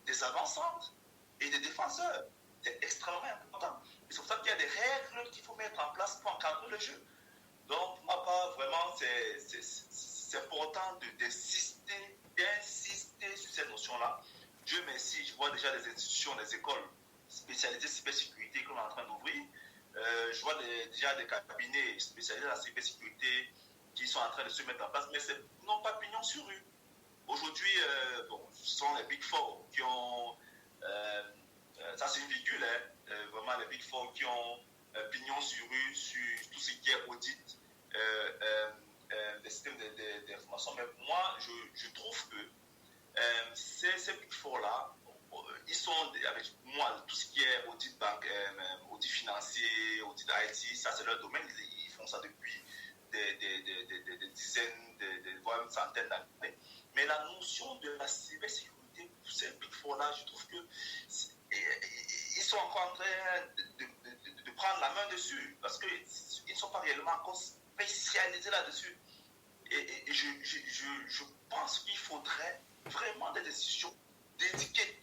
des avançantes et des défenseurs. C'est extrêmement important. Et c'est pour ça qu'il y a des règles qu'il faut mettre en place pour encadrer le jeu. Donc, pour ma part, vraiment, c'est important d'insister sur cette notion-là. Dieu merci, je vois déjà des institutions, des écoles spécialisées en cybersécurité qu'on est en train d'ouvrir. Je vois déjà des cabinets spécialisés en cybersécurité qui sont en train de se mettre en place, mais c'est non pas pignon sur rue. Aujourd'hui, ce sont les Big Four qui ont, ça c'est une virgule, vraiment les Big Four qui ont pignon sur rue sur tout ce qui est audit des systèmes d'information. Mais moi, je trouve que ces Big Four-là, ils sont avec moi, tout ce qui est audit audit financier, audit IT, ça c'est leur domaine, ils font ça depuis des dizaines, voire une centaine d'années. Mais la notion de la cybersécurité, ces Big Four-là, je trouve qu'ils sont encore en train de prendre la main dessus, parce qu'ils ne sont pas réellement encore spécialisés là-dessus. Et je pense qu'il faudrait vraiment des institutions dédiées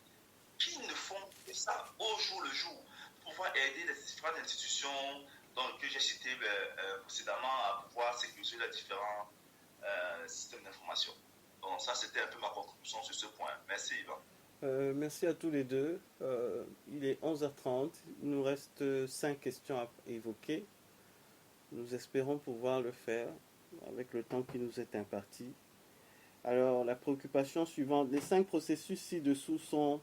qui ne font que ça au jour le jour pour pouvoir aider les différentes institutions que j'ai citées précédemment à pouvoir sécuriser les différents systèmes d'information. Donc ça, c'était un peu ma contribution sur ce point. Merci, Yvan. Merci à tous les deux. Il est 11h30. Il nous reste 5 questions à évoquer. Nous espérons pouvoir le faire avec le temps qui nous est imparti. Alors, la préoccupation suivante. Les 5 processus ci-dessous sont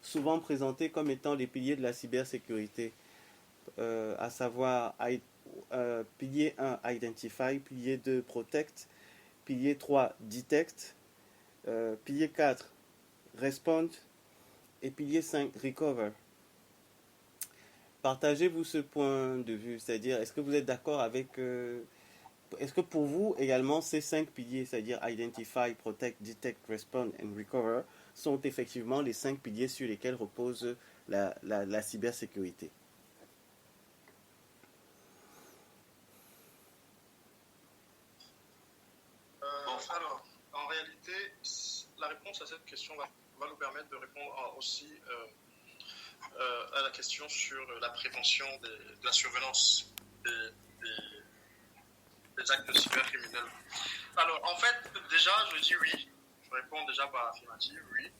souvent présentés comme étant les piliers de la cybersécurité, à savoir pilier 1, Identify, pilier 2, Protect, pilier 3, Detect, pilier 4, Respond et pilier 5, Recover. Partagez-vous ce point de vue, c'est-à-dire, est-ce que vous êtes d'accord avec... est-ce que pour vous également ces 5 piliers, c'est-à-dire Identify, Protect, Detect, Respond et Recover, sont effectivement les 5 piliers sur lesquels repose la cybersécurité? Alors, en réalité, la réponse à cette question va nous permettre de répondre aussi à la question sur la prévention de la survenance des actes cybercriminels. Alors, en fait, déjà, je dis oui. réponds déjà par l'affirmative, oui.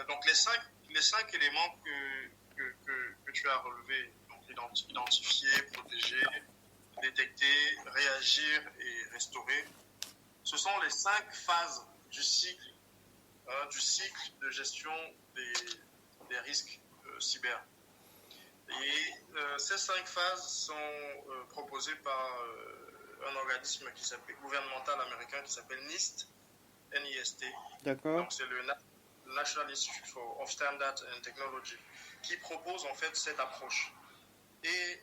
Donc les cinq éléments que tu as relevés, donc identifier, protéger, détecter, réagir et restaurer, ce sont les 5 phases du cycle de gestion des risques cyber. Et ces 5 phases sont proposées par un organisme gouvernemental américain qui s'appelle NIST, NIST. D'accord. Donc c'est le National Institute of Standards and Technology qui propose en fait cette approche. Et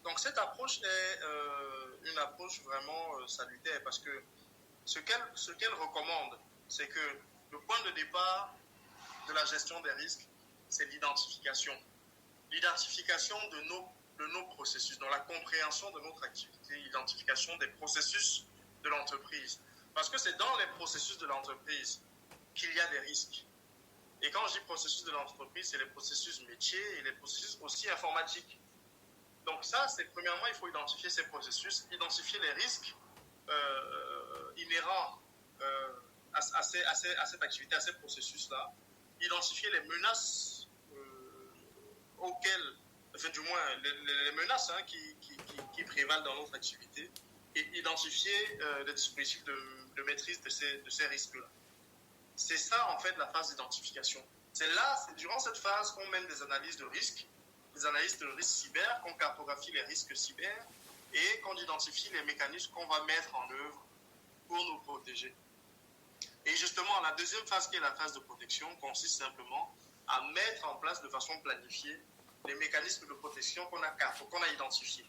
donc cette approche est une approche vraiment salutaire parce que ce qu'elle recommande, c'est que le point de départ de la gestion des risques, c'est l'identification. L'identification de nos processus, dans la compréhension de notre activité, l'identification des processus de l'entreprise. Parce que c'est dans les processus de l'entreprise qu'il y a des risques. Et quand je dis processus de l'entreprise, c'est les processus métiers et les processus aussi informatiques. Donc ça, c'est premièrement, il faut identifier ces processus, identifier les risques inhérents à cette activité, à ces processus-là, identifier les menaces auxquelles, enfin du moins les menaces qui prévalent dans notre activité et identifier des dispositifs de maîtrise de ces risques-là. C'est ça en fait la phase d'identification. C'est durant cette phase qu'on mène des analyses de risques, des analyses de risques cyber, qu'on cartographie les risques cyber et qu'on identifie les mécanismes qu'on va mettre en œuvre pour nous protéger. Et justement, la deuxième phase, qui est la phase de protection, consiste simplement à mettre en place de façon planifiée les mécanismes de protection qu'on a identifiés.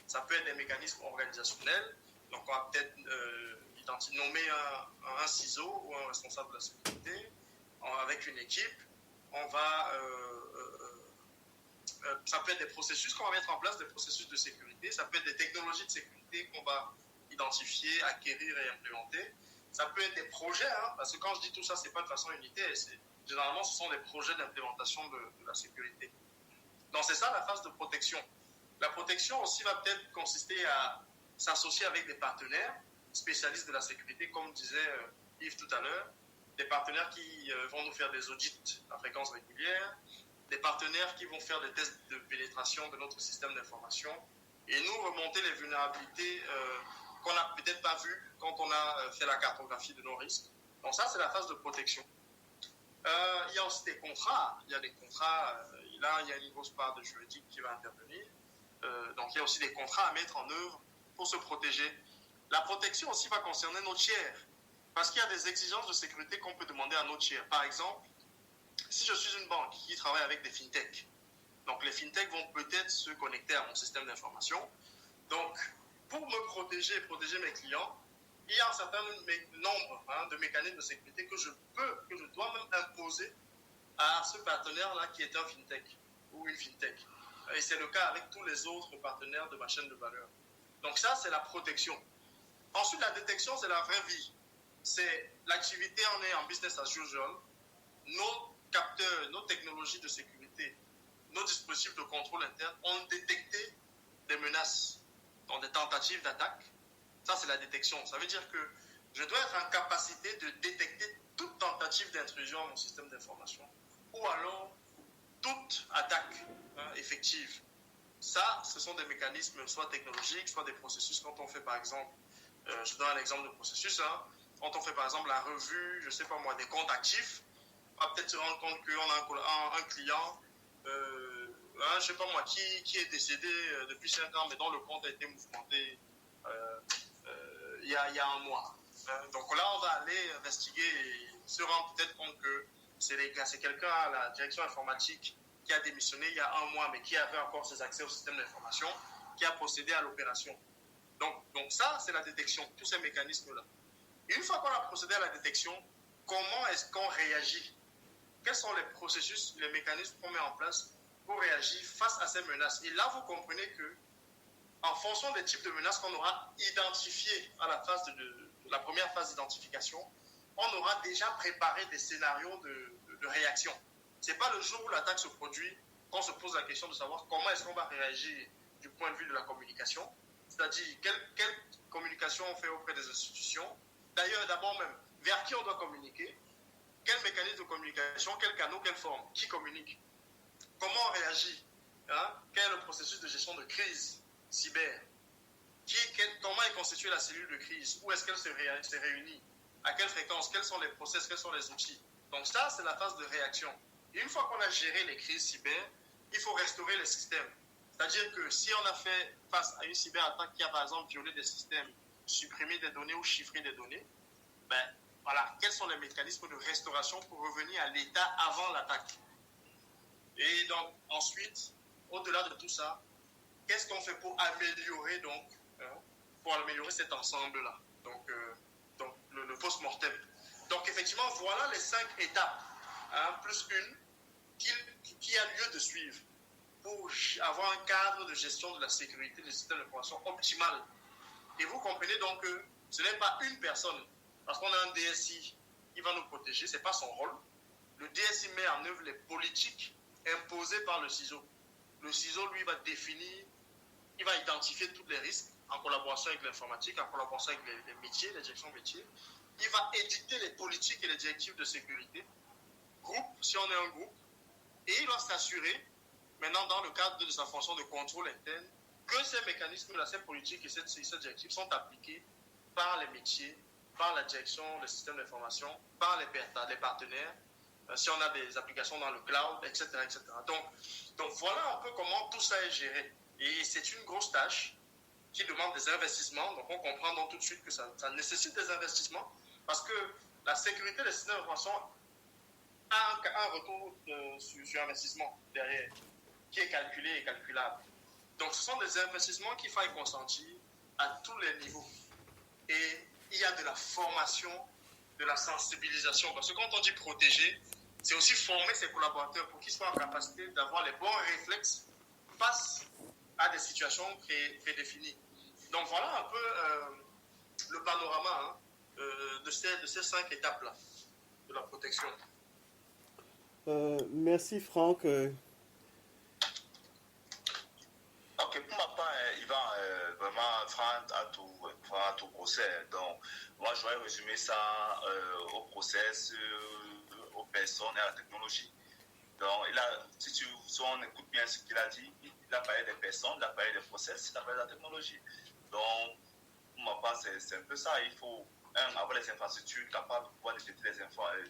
Ça peut être des mécanismes organisationnels, donc on va peut-être nommer un CISO ou un responsable de la sécurité avec une équipe. On va, ça peut être des processus qu'on va mettre en place, des processus de sécurité, ça peut être des technologies de sécurité qu'on va identifier, acquérir et implémenter. Ça peut être des projets, parce que quand je dis tout ça, ce n'est pas de façon unitaire. Généralement, ce sont des projets d'implémentation de la sécurité. Donc, c'est ça la phase de protection. La protection aussi va peut-être consister à s'associer avec des partenaires spécialistes de la sécurité, comme disait Yves tout à l'heure, des partenaires qui vont nous faire des audits à fréquence régulière, des partenaires qui vont faire des tests de pénétration de notre système d'information et nous remonter les vulnérabilités qu'on n'a peut-être pas vues quand on a fait la cartographie de nos risques. Donc ça, c'est la phase de protection. Il y a aussi des contrats. Il y a des contrats, là, il y a une grosse part de juridique qui va intervenir. Donc il y a aussi des contrats à mettre en œuvre pour se protéger. La protection aussi va concerner nos tiers, parce qu'il y a des exigences de sécurité qu'on peut demander à nos tiers. Par exemple, si je suis une banque qui travaille avec des fintechs, donc les fintechs vont peut-être se connecter à mon système d'information. Donc, pour me protéger et protéger mes clients, il y a un certain nombre de mécanismes de sécurité que je dois même imposer à ce partenaire-là qui est un fintech ou une fintech. Et c'est le cas avec tous les autres partenaires de ma chaîne de valeur. Donc ça, c'est la protection. Ensuite, la détection, c'est la vraie vie. C'est l'activité, on est en business as usual. Nos capteurs, nos technologies de sécurité, nos dispositifs de contrôle interne ont détecté des menaces, donc des tentatives d'attaque. Ça, c'est la détection. Ça veut dire que je dois être en capacité de détecter toute tentative d'intrusion à mon système d'information ou alors toute attaque effective. Ça, ce sont des mécanismes soit technologiques, soit des processus. Quand on fait, par exemple, je donne un exemple de processus, quand on fait, par exemple, la revue, je ne sais pas moi, des comptes actifs, on va peut-être se rendre compte qu'on a un client, je ne sais pas moi, qui est décédé depuis 5 ans, mais dont le compte a été mouvementé il y a un mois. Donc là, on va aller investiguer et se rendre peut-être compte que c'est quelqu'un à la direction informatique qui a démissionné il y a un mois, mais qui avait encore ses accès au système d'information, qui a procédé à l'opération. Donc ça, c'est la détection, tous ces mécanismes-là. Et une fois qu'on a procédé à la détection, comment est-ce qu'on réagit? Quels sont les processus, les mécanismes qu'on met en place pour réagir face à ces menaces? Et là, vous comprenez que, en fonction des types de menaces qu'on aura identifiées à la phase de la première phase d'identification, on aura déjà préparé des scénarios de réaction. Ce n'est pas le jour où l'attaque se produit qu'on se pose la question de savoir comment est-ce qu'on va réagir du point de vue de la communication, c'est-à-dire quelle communication on fait auprès des institutions. D'ailleurs, d'abord même, vers qui on doit communiquer, quel mécanisme de communication, quel canal, quelle forme, qui communique, comment on réagit, hein? Quel est le processus de gestion de crise cyber, comment est constituée la cellule de crise, où est-ce qu'elle se réunit, à quelle fréquence, quels sont les process, quels sont les outils. Donc ça, c'est la phase de réaction. Et une fois qu'on a géré les crises cyber, il faut restaurer les systèmes. C'est-à-dire que si on a fait face à une cyberattaque qui a par exemple violé des systèmes, supprimé des données ou chiffré des données, ben voilà, quels sont les mécanismes de restauration pour revenir à l'état avant l'attaque. Et donc ensuite, au-delà de tout ça, qu'est-ce qu'on fait pour améliorer cet ensemble-là, donc le post-mortem. Donc effectivement, voilà les 5 étapes, hein, plus une, qui a lieu de suivre pour avoir un cadre de gestion de la sécurité des systèmes d'information optimal. Et vous comprenez donc que ce n'est pas une personne, parce qu'on a un DSI qui va nous protéger, ce n'est pas son rôle. Le DSI met en œuvre les politiques imposées par le CISO. Le CISO, lui, va définir, il va identifier tous les risques en collaboration avec l'informatique, en collaboration avec les métiers, les directions métiers. Il va édicter les politiques et les directives de sécurité, groupe, si on est un groupe, et il doit s'assurer, maintenant dans le cadre de sa fonction de contrôle interne, que ces mécanismes-là, ces politiques et ces directives sont appliquées par les métiers, par la direction, le système d'information, par les partenaires, si on a des applications dans le cloud, etc. etc. Donc voilà un peu comment tout ça est géré. Et c'est une grosse tâche qui demande des investissements. Donc on comprend donc tout de suite que ça nécessite des investissements parce que la sécurité des systèmes d'information a un retour sur investissement derrière qui est calculé et calculable. Donc ce sont des investissements qu'il faut consentir à tous les niveaux. Et il y a de la formation, de la sensibilisation. Parce que quand on dit protéger, c'est aussi former ses collaborateurs pour qu'ils soient en capacité d'avoir les bons réflexes face à des situations prédéfinies. Donc voilà un peu le panorama de ces 5 étapes-là de la protection. Merci Franck. Ok, pour ma part, Yvan, vraiment, Franck a tout procès. Donc, moi, j'aurais résumé ça au process, aux personnes et à la technologie. Donc, si on écoute bien ce qu'il a dit, il a parlé des personnes, il a parlé des process, il a parlé de la technologie. Donc, pour ma part, c'est un peu ça. Il faut, avoir les infrastructures capables de pouvoir détecter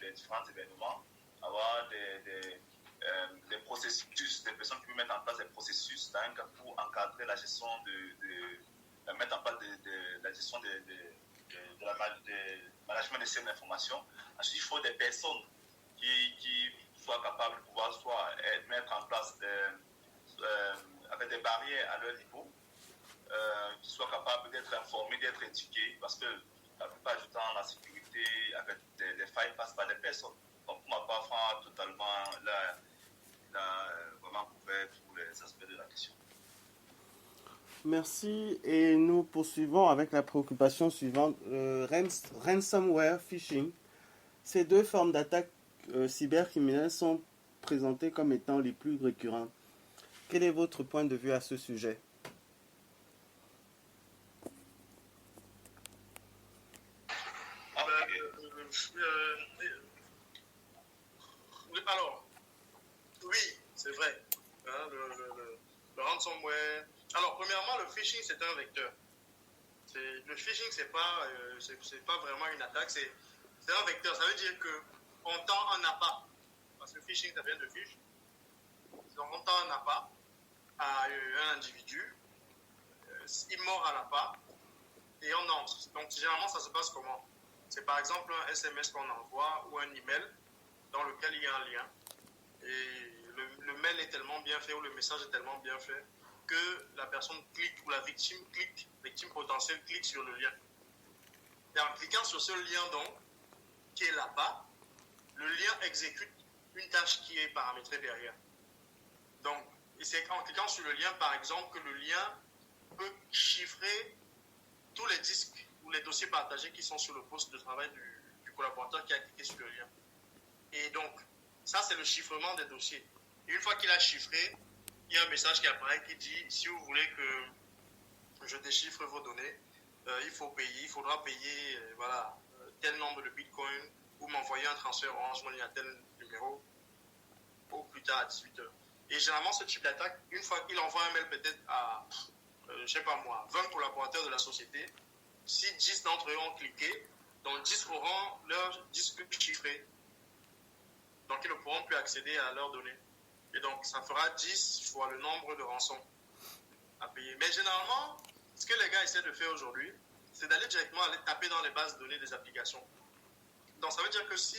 les différents événements, avoir des processus, des personnes qui peuvent mettre en place des processus pour encadrer la gestion mettre en place la gestion de management des systèmes d'information. Ensuite, il faut des personnes qui soient capables de pouvoir mettre en place avec des barrières à leur niveau, qui soient capables d'être informés, d'être éduqués, parce que la plupart du temps, la sécurité avec des failles passe par des personnes. Donc, pour ma part, Franck a totalement vraiment couvert tous les aspects de la question. Merci et nous poursuivons avec la préoccupation suivante, ransomware, phishing. Ces 2 formes d'attaques cybercriminelles sont présentées comme étant les plus récurrentes. Quel est votre point de vue à ce sujet? Alors, oui, c'est vrai. Hein, le ransomware. Alors, premièrement, le phishing, c'est un vecteur. Le phishing, c'est pas vraiment une attaque, c'est un vecteur. Ça veut dire qu'on tend un appât. Parce que phishing, ça vient de fiche. Donc, on tend un appât à un individu, il mord à l'appât et on entre. Donc, généralement, ça se passe comment? C'est par exemple un SMS qu'on envoie ou un email dans lequel il y a un lien. Et le mail est tellement bien fait ou le message est tellement bien fait que la personne clique ou la victime potentielle clique sur le lien. Et en cliquant sur ce lien donc, qui est là-bas, le lien exécute une tâche qui est paramétrée derrière. Donc, et c'est en cliquant sur le lien, par exemple, que le lien peut chiffrer tous les disques ou les dossiers partagés qui sont sur le poste de travail du collaborateur qui a cliqué sur le lien. Et donc, ça, c'est le chiffrement des dossiers. Et une fois qu'il a chiffré, il y a un message qui apparaît qui dit, si vous voulez que je déchiffre vos données, il faudra payer tel nombre de bitcoins ou m'envoyer un transfert Orange Money à tel numéro au plus tard à 18h. Et généralement, ce type d'attaque, une fois qu'il envoie un mail peut-être à, je sais pas moi, 20 collaborateurs de la société, si 10 d'entre eux ont cliqué, donc 10 auront leur disque chiffré. Donc ils ne pourront plus accéder à leurs données. Et donc ça fera 10 fois le nombre de rançons à payer. Mais généralement, ce que les gars essaient de faire aujourd'hui, c'est d'aller directement aller taper dans les bases de données des applications. Donc ça veut dire que si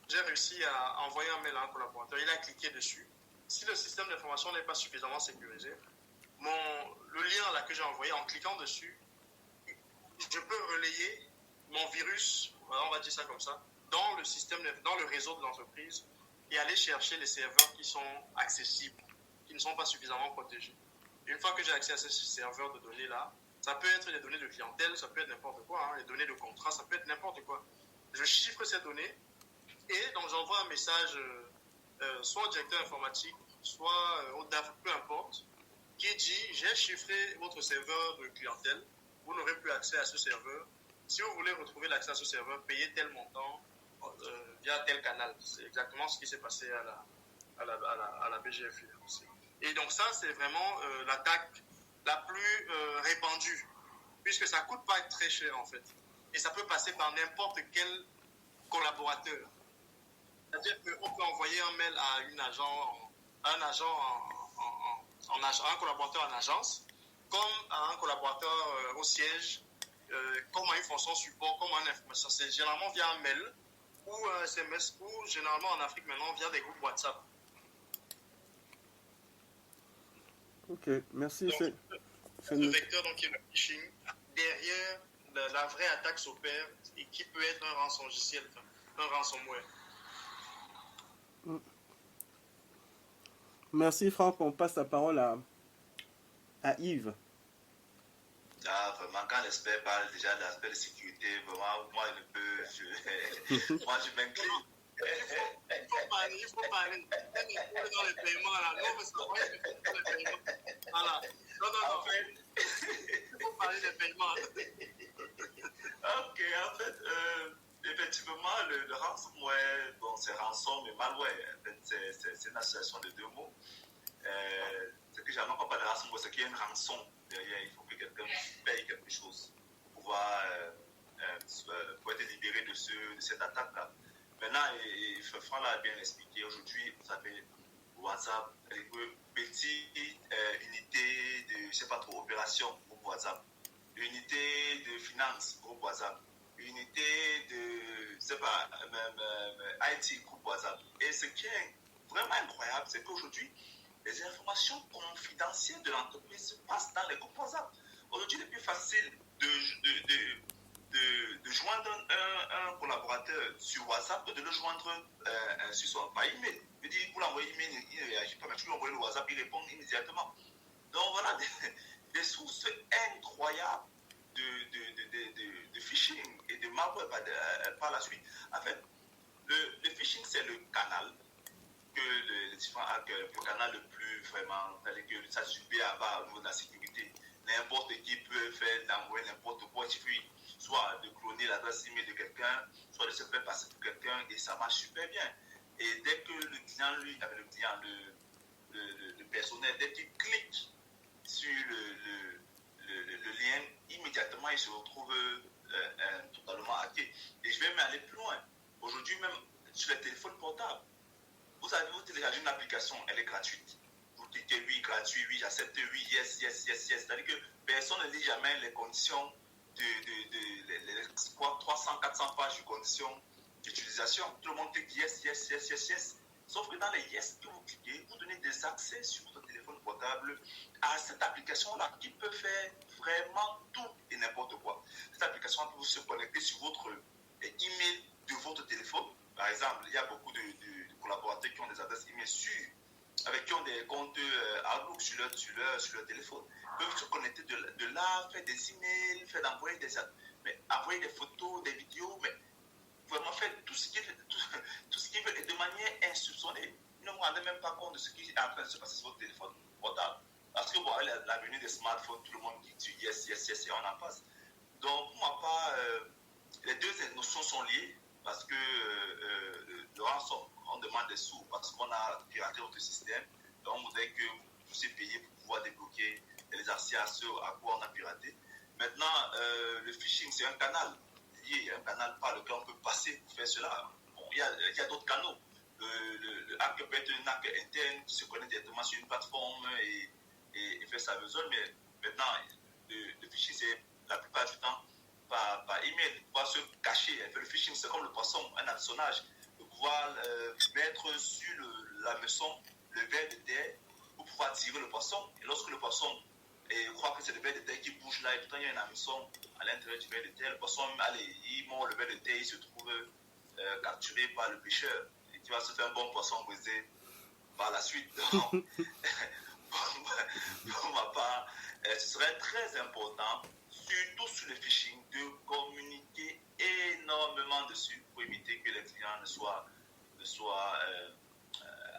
j'ai réussi à envoyer un mail à un collaborateur, il a cliqué dessus. Si le système d'information n'est pas suffisamment sécurisé, le lien là que j'ai envoyé, en cliquant dessus, je peux relayer mon virus, on va dire ça comme ça, dans le système, dans le réseau de l'entreprise et aller chercher les serveurs qui sont accessibles, qui ne sont pas suffisamment protégés. Et une fois que j'ai accès à ces serveurs de données là, ça peut être des données de clientèle, ça peut être n'importe quoi, les données de contrat, ça peut être n'importe quoi. Je chiffre ces données et donc j'envoie un message soit au directeur informatique, soit au DAF, peu importe, qui dit j'ai chiffré votre serveur de clientèle, vous n'aurez plus accès à ce serveur. Si vous voulez retrouver l'accès à ce serveur, payez tel montant via tel canal. C'est exactement ce qui s'est passé à la BGFI. Et donc ça, c'est vraiment l'attaque la plus répandue, puisque ça ne coûte pas très cher en fait. Et ça peut passer par n'importe quel collaborateur. C'est-à-dire qu'on peut envoyer un mail à un collaborateur en agence, comme à un collaborateur au siège, comme à une fonction support, comme à une information. C'est généralement via un mail ou un SMS, ou généralement en Afrique maintenant via des groupes WhatsApp. Ok, merci. Donc, le vecteur donc, qui est le phishing, derrière la vraie attaque s'opère et qui peut être un rançongiciel, un ransomware. Merci Franck, on passe la parole à Yves. Ah, vraiment, quand l'expert parle déjà de l'aspect de sécurité, vraiment, moi, moi, je m'incline. Il faut parler. Dans les paiements, là. Non, parce qu'on va dans les paiements. Voilà. Non. Il faut parler des paiements. Ok, en fait, effectivement, le ransomware, bon, c'est rançon, mais malware. En fait, c'est une association de deux mots. Ce que j'aime pas de ransomware, c'est qu'il y a une rançon derrière. Il faut que quelqu'un paye quelque chose pour pouvoir pour être libéré de cette attaque-là. Maintenant, Franck l'a bien expliqué. Aujourd'hui, vous avez WhatsApp, une petite unité de, je ne sais pas trop, opération pour WhatsApp, unité de finance pour WhatsApp, unité de, je ne sais pas, IT pour WhatsApp. Et ce qui est vraiment incroyable, c'est qu'aujourd'hui, les informations confidentielles de l'entreprise se passent dans les groupes WhatsApp. Aujourd'hui, le plus facile de joindre un collaborateur sur WhatsApp que de le joindre sur son par email. Je dis, vous l'envoyez email, il ne réagit pas, mais tu lui envoies le WhatsApp, il répond immédiatement. Donc voilà, des sources incroyables de phishing et de malware par la suite. En fait, le phishing, c'est le canal que le canal le plus vraiment, que ça subit à bas au niveau de la sécurité. N'importe qui peut faire d'envoyer n'importe quoi, il suffit soit de cloner l'adresse email de quelqu'un, soit de se faire passer pour quelqu'un, et ça marche super bien. Et dès que le client, le personnel, dès qu'il clique sur le lien, immédiatement il se retrouve totalement hacké. Et je vais même aller plus loin. Aujourd'hui même, sur les téléphones portables, vous téléchargez une application, elle est gratuite. Vous cliquez oui, gratuit, oui, j'accepte, oui, yes. C'est-à-dire que personne ne lit jamais les conditions les 300-400 pages de conditions d'utilisation. Tout le monde clique yes. Sauf que dans les yes que vous cliquez, vous donnez des accès sur votre téléphone portable à cette application-là qui peut faire vraiment tout et n'importe quoi. Cette application peut se connecter sur votre email de votre téléphone. Par exemple, il y a beaucoup de collaborateurs qui ont des adresses email avec qui ont des comptes Outlook sur leur téléphone. Ils peuvent se connecter de là, faire des emails, envoyer envoyer des photos, des vidéos, mais vraiment faire tout ce qu'ils veulent et de manière insoupçonnée. Ils ne vous rendez même pas compte de ce qui est en train de se passer sur votre téléphone portable. Parce que bon, la venue des smartphones, tout le monde dit yes et on en passe. Donc, pour ma part, les deux notions sont liées parce que le rançon, on demande des sous parce qu'on a piraté votre système. Donc, on voudrait que vous puissiez payer pour pouvoir débloquer les accès à ce à quoi on a piraté. Maintenant, le phishing, c'est un canal lié, un canal par lequel on peut passer pour faire cela. Bon, il y a d'autres canaux. Le hack peut être un hack interne qui se connecte directement sur une plateforme et fait sa besogne, mais maintenant, le phishing, c'est la plupart du temps par email, pouvoir se cacher. Le phishing, c'est comme le poisson, un hameçonnage, de pouvoir mettre sur la maison le ver de terre pour pouvoir tirer le poisson. Et lorsque le poisson croit que c'est le ver de terre qui bouge là, et pourtant il y a un hameçon à l'intérieur du ver de terre, le poisson, allez, il mord le ver de terre, il se trouve capturé par le pêcheur, et qui va se faire un bon poisson brisé par la suite. Donc, pour ma part, ce serait très important, surtout sur le phishing, de communiquer énormément dessus pour éviter que les clients ne soient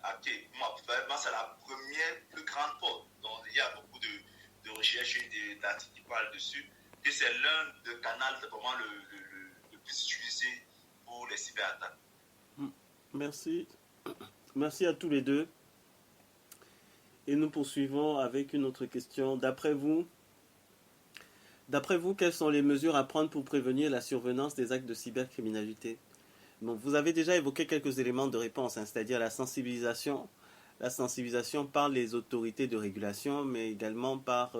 hackés. Moi, c'est la première plus grande faute. Donc, il y a beaucoup de recherches et d'articles qui parlent dessus, que c'est l'un des canaux vraiment le plus utilisé pour les cyberattaques. Merci. Merci à tous les deux. Et nous poursuivons avec une autre question. D'après vous, quelles sont les mesures à prendre pour prévenir la survenance des actes de cybercriminalité? Bon, vous avez déjà évoqué quelques éléments de réponse, c'est-à-dire la sensibilisation par les autorités de régulation, mais également par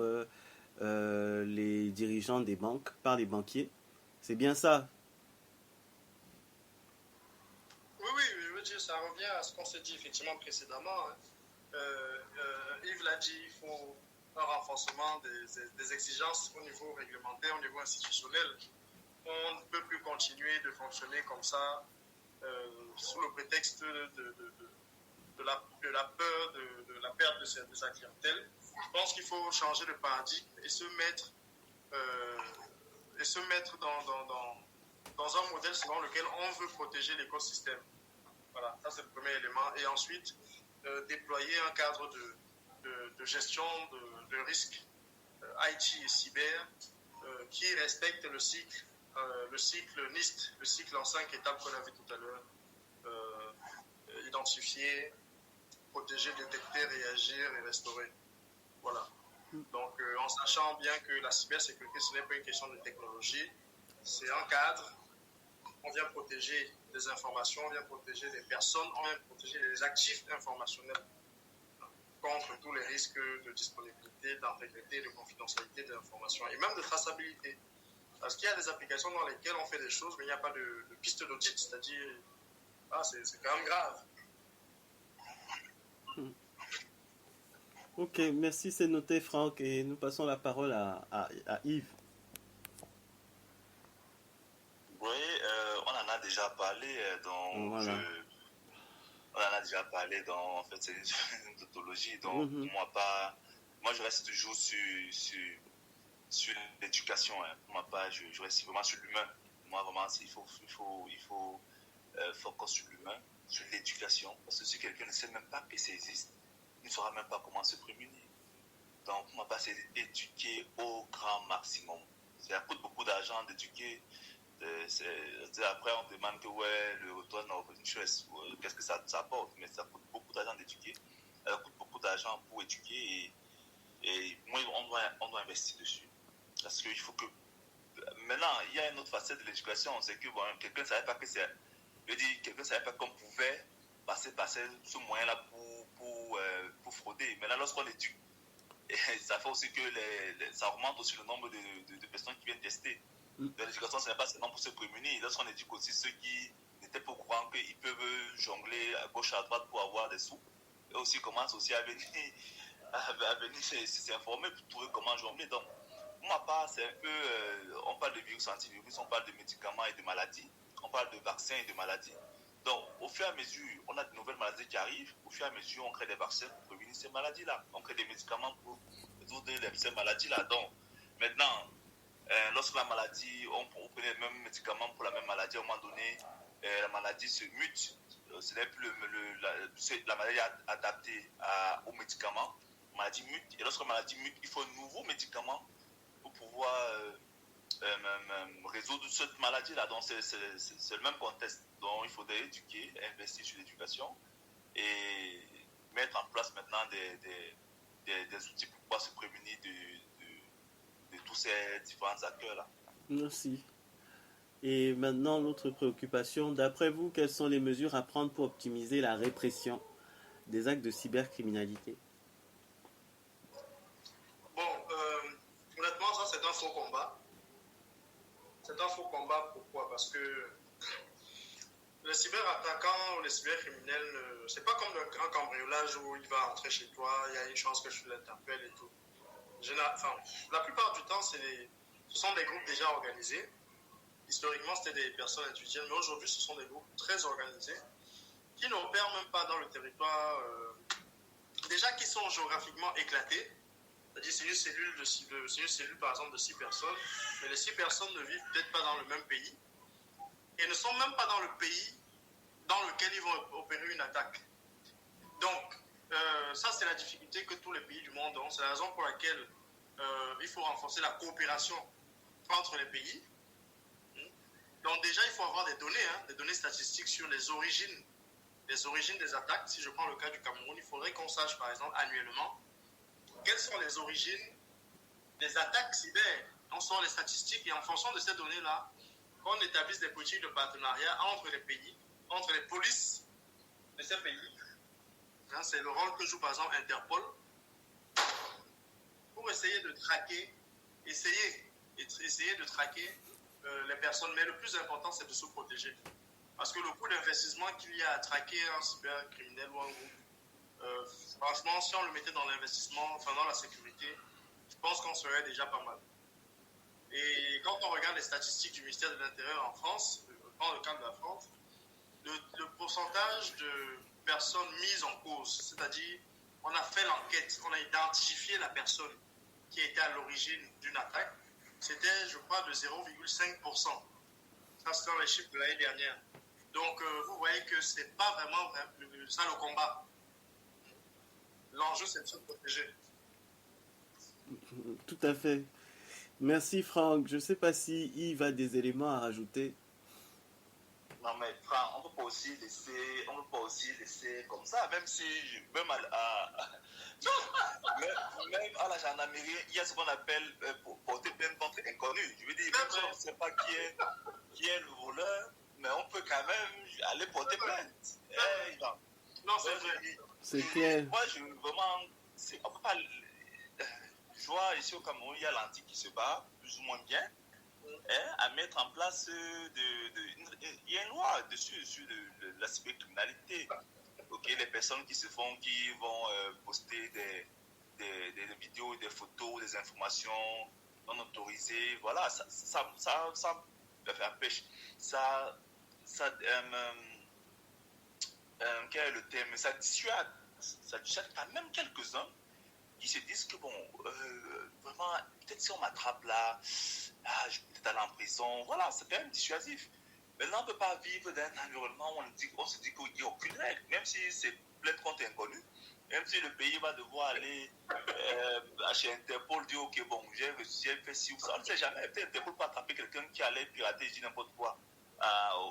les dirigeants des banques, par les banquiers. C'est bien ça? Oui, je veux dire, ça revient à ce qu'on s'est dit effectivement précédemment. Yves l'a dit, il faut un renforcement des exigences au niveau réglementaire, au niveau institutionnel. On ne peut plus continuer de fonctionner comme ça sous le prétexte de la peur de la perte de sa clientèle. Je pense qu'il faut changer de paradigme et se mettre dans un modèle selon lequel on veut protéger l'écosystème. Voilà, ça c'est le premier élément. Et ensuite, déployer un cadre de gestion de risques IT et cyber qui respecte le cycle NIST, le cycle en 5 étapes qu'on a vu tout à l'heure. Identifier, protéger, détecter, réagir et restaurer. Voilà. Donc, en sachant bien que la cybersécurité, ce n'est pas une question de technologie, c'est un cadre. On vient protéger des informations, on vient protéger des personnes, on vient protéger les actifs informationnels contre tous les risques de disponibilité, d'intégrité, de confidentialité de l'information et même de traçabilité. Parce qu'il y a des applications dans lesquelles on fait des choses, mais il n'y a pas de piste d'audit, c'est-à-dire, c'est quand même grave. Ok, merci, c'est noté Franck, et nous passons la parole à Yves. Oui, on en a déjà parlé on en a déjà parlé dans, en fait, c'est une tautologie, donc moi je reste toujours sur l'éducation, hein. Pour ma part, je reste vraiment sur l'humain. Moi vraiment, il faut focus sur l'humain, sur l'éducation, parce que si quelqu'un ne sait même pas que ça existe, il ne saura même pas comment se prémunir. Donc pour ma part, c'est d'éduquer au grand maximum. Ça coûte beaucoup d'argent d'éduquer. Après on demande que le retour dans une chose, qu'est-ce que ça apporte, mais ça coûte beaucoup d'argent d'éduquer, ça coûte beaucoup d'argent pour éduquer et moi on doit investir dessus, parce qu'il faut que maintenant il y a une autre facette de l'éducation, c'est que quelqu'un ne savait pas que quelqu'un ne savait pas qu'on pouvait passer ce moyen là pour frauder. Maintenant lorsqu'on éduque, ça fait aussi que ça augmente aussi le nombre de personnes qui viennent tester. L'éducation, ce n'est pas seulement pour se prémunir. Lorsqu'on éduque aussi ceux qui n'étaient pas au courant qu'ils peuvent jongler à gauche, à droite pour avoir des sous, et aussi commencent aussi à venir s'informer pour trouver comment jongler. Donc, pour ma part, c'est un peu, on parle de virus, antivirus, on parle de médicaments et de maladies, on parle de vaccins et de maladies. Donc, au fur et à mesure, on a de nouvelles maladies qui arrivent, au fur et à mesure, on crée des vaccins pour prévenir ces maladies-là, on crée des médicaments pour résoudre ces maladies-là. Donc, maintenant, lorsque la maladie, on prenait le même médicament pour la même maladie, à un moment donné, la maladie se mute. Ce n'est plus la maladie adaptée au médicament. La maladie mute. Et lorsque la maladie mute, il faut un nouveau médicament pour pouvoir résoudre cette maladie-là. Donc, c'est le même contexte. Donc, il faudrait éduquer, investir sur l'éducation et mettre en place maintenant des outils pour pouvoir se prémunir de tous ces différents acteurs-là. Merci. Et maintenant, l'autre préoccupation, d'après vous, quelles sont les mesures à prendre pour optimiser la répression des actes de cybercriminalité? Bon, honnêtement, ça c'est un faux combat. C'est un faux combat, pourquoi? Parce que les cyberattaquants ou les cybercriminels, c'est pas comme un cambriolage où il va entrer chez toi, il y a une chance que tu l'interpelles et tout. La plupart du temps, ce sont des groupes déjà organisés. Historiquement, c'était des personnes individuelles, mais aujourd'hui, ce sont des groupes très organisés qui n'opèrent même pas dans le territoire, déjà qui sont géographiquement éclatés. C'est-à-dire, c'est une cellule, par exemple, de 6 personnes, mais les 6 personnes ne vivent peut-être pas dans le même pays et ne sont même pas dans le pays dans lequel ils vont opérer une attaque. Donc, ça, c'est la difficulté que tous les pays du monde ont. C'est la raison pour laquelle il faut renforcer la coopération entre les pays. Donc déjà, il faut avoir des données statistiques sur les origines des attaques. Si je prends le cas du Cameroun, il faudrait qu'on sache, par exemple, annuellement, quelles sont les origines des attaques cyber. On sort les statistiques et en fonction de ces données-là, on établisse des politiques de partenariat entre les pays, entre les polices de ces pays. C'est le rôle que joue, par exemple, Interpol, pour essayer de traquer, les personnes, mais le plus important, c'est de se protéger. Parce que le coût d'investissement qu'il y a à traquer un cybercriminel ou un groupe, franchement, si on le mettait dans l'investissement, enfin dans la sécurité, je pense qu'on serait déjà pas mal. Et quand on regarde les statistiques du ministère de l'Intérieur en France, dans le cas de la France, le pourcentage de personnes mises en cause, c'est-à-dire on a fait l'enquête, on a identifié la personne qui était à l'origine d'une attaque, c'était, je crois, de 0,5%. Ça, c'est dans les chiffres de l'année dernière. Donc, vous voyez que ce n'est pas vraiment ça le combat. L'enjeu, c'est de se protéger. Tout à fait. Merci Franck. Je ne sais pas si Yves a des éléments à rajouter. Non mais Franck, on ne peut pas aussi laisser comme ça, même si même même à la gendarmerie, il y a ce qu'on appelle porter plainte contre inconnu. Je veux dire, même si on ne sait pas qui est le voleur, mais on peut quand même aller porter plainte. Non, c'est vrai. C'est clair. Moi, on peut pas. Je vois ici au Cameroun, il y a l'antique qui se bat plus ou moins bien. À mettre en place il y a une loi dessus sur la cybercriminalité. Okay, les personnes qui vont poster des vidéos, des photos, des informations non autorisées, voilà, ça empêche. Quel est le terme? Ça dissuade quand même quelques-uns qui se disent que bon, vraiment, peut-être si on m'attrape là, je peux peut-être aller en prison. Voilà, c'est quand même dissuasif. Maintenant, on ne peut pas vivre dans un environnement où on se dit qu'il n'y a aucune règle, même si c'est plainte contre inconnu, même si le pays va devoir aller chez Interpol, dire ok, bon, j'ai fait ci ou ça, on ne sait jamais. Peut-être Interpol peut attraper quelqu'un qui allait pirater, je dis n'importe quoi,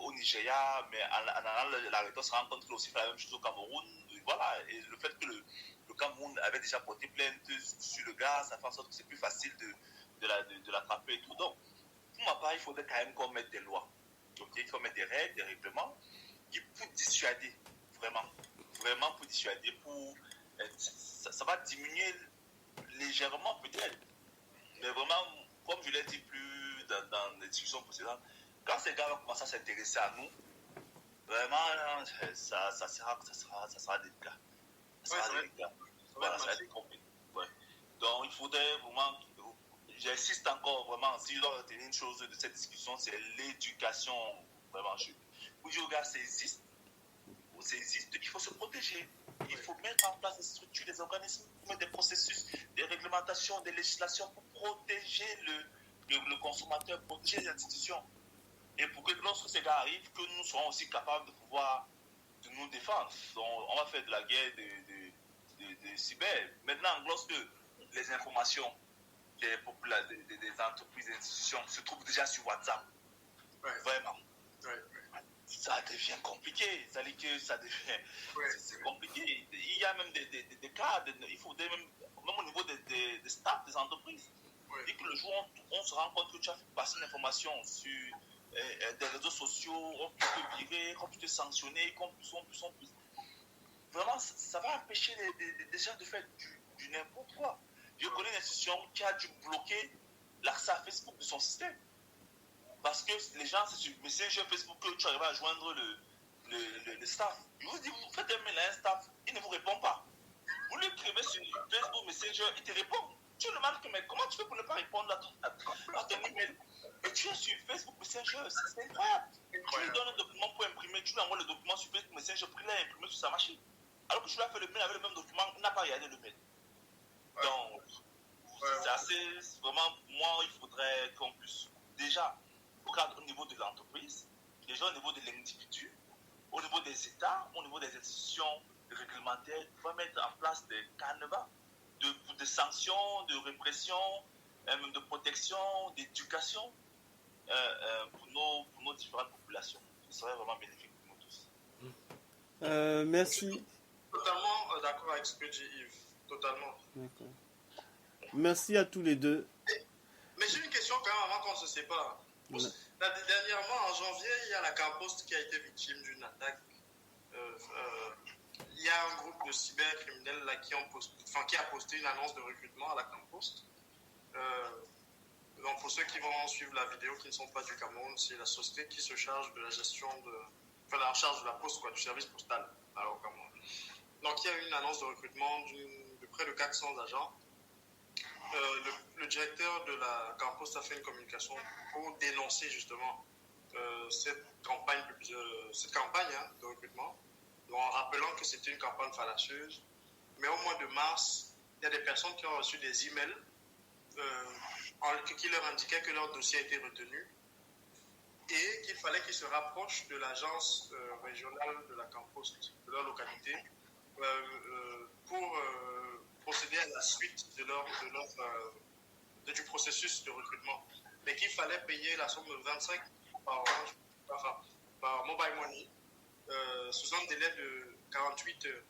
au Nigeria, mais en allant l'arrêter, on se rend compte qu'il a aussi fait la même chose au Cameroun. Voilà, et le fait que le Cameroun avait déjà porté plainte sur le gars, ça fait en sorte que c'est plus facile de l'attraper et tout. Donc, pour ma part, il faudrait quand même qu'on mette des lois. Okay, il faut mettre des règles, des règlements qui pour dissuader, vraiment pour dissuader, ça va diminuer légèrement peut-être, mais vraiment, comme je l'ai dit plus dans les discussions précédentes, quand ces gars vont commencer à s'intéresser à nous, vraiment, ça sera délicat. Voilà, ça va être compliqué. Ouais. Donc, il faudrait vraiment, j'insiste encore vraiment, si je dois retenir une chose de cette discussion, c'est l'éducation. Vraiment, vous dites, gars, ça existe, il faut se protéger. Il faut mettre en place des structures, des organismes, des processus, des réglementations, des législations pour protéger le consommateur, protéger les institutions. Et pour que lorsque ces gars arrivent, que nous soyons aussi capables de pouvoir nous défendre. Donc, on va faire de la guerre de cyber. Maintenant, lorsque les informations des entreprises et institutions se trouvent déjà sur WhatsApp. Ouais. Vraiment. Ouais. Ça devient compliqué. Ça dit que ça devient Ouais. c'est compliqué. Il y a même des cas, il faut même au niveau des staff des entreprises. Ouais. Dès que le jour où on se rend compte que tu as fait passer une information sur des réseaux sociaux, on peut te virer, on peut te sanctionner, qu'on puisse. Vraiment, ça va empêcher les gens de faire du n'importe quoi. Je connais une institution qui a dû bloquer l'accès à Facebook de son système. Parce que les gens, c'est sur Messenger Facebook que tu arrives à joindre le staff. Je vous dis, vous faites un mail à un staff, il ne vous répond pas. Vous lui écrivez sur Facebook Messenger, il te répond. Tu le demandes, mais comment tu fais pour ne pas répondre à ton email? Et tu es sur Facebook Messenger, c'est incroyable. Tu lui donnes un document pour imprimer, tu lui envoies le document sur Facebook Messenger, puis il a imprimé sur sa machine. Alors que tu lui as fait le mail avec le même document, il n'a pas regardé le mail. Ouais. Donc, c'est assez. Vraiment, moi, il faudrait qu'on puisse déjà regarder au niveau de l'entreprise, déjà au niveau de l'individu, au niveau des États, au niveau des institutions réglementaires, il faut mettre en place des canevas de sanctions, de répression, même de protection, d'éducation pour nos différentes populations. Ce serait vraiment bénéfique pour nous tous. Merci. Totalement d'accord avec ce que dit Yves. Totalement. D'accord. Merci à tous les deux. Mais j'ai une question quand même avant qu'on se sépare. Dernièrement, en janvier, il y a la Campost qui a été victime d'une attaque. Il y a un groupe de cybercriminels là, qui a posté une annonce de recrutement à la Campost. Donc pour ceux qui vont suivre la vidéo qui ne sont pas du Cameroun, c'est la société qui se charge de la gestion en charge de la poste, du service postal au Cameroun. Donc il y a eu une annonce de recrutement de près de 400 agents. Le directeur de la Campost a fait une communication pour dénoncer justement cette campagne de recrutement, en rappelant que c'était une campagne fallacieuse. Mais au mois de mars, il y a des personnes qui ont reçu des emails qui leur indiquaient que leur dossier a été retenu et qu'il fallait qu'ils se rapprochent de l'agence régionale de la Campost, de leur localité, pour procéder à la suite du processus de recrutement. Mais qu'il fallait payer la somme de 25 par mobile money sous un délai de 48 heures.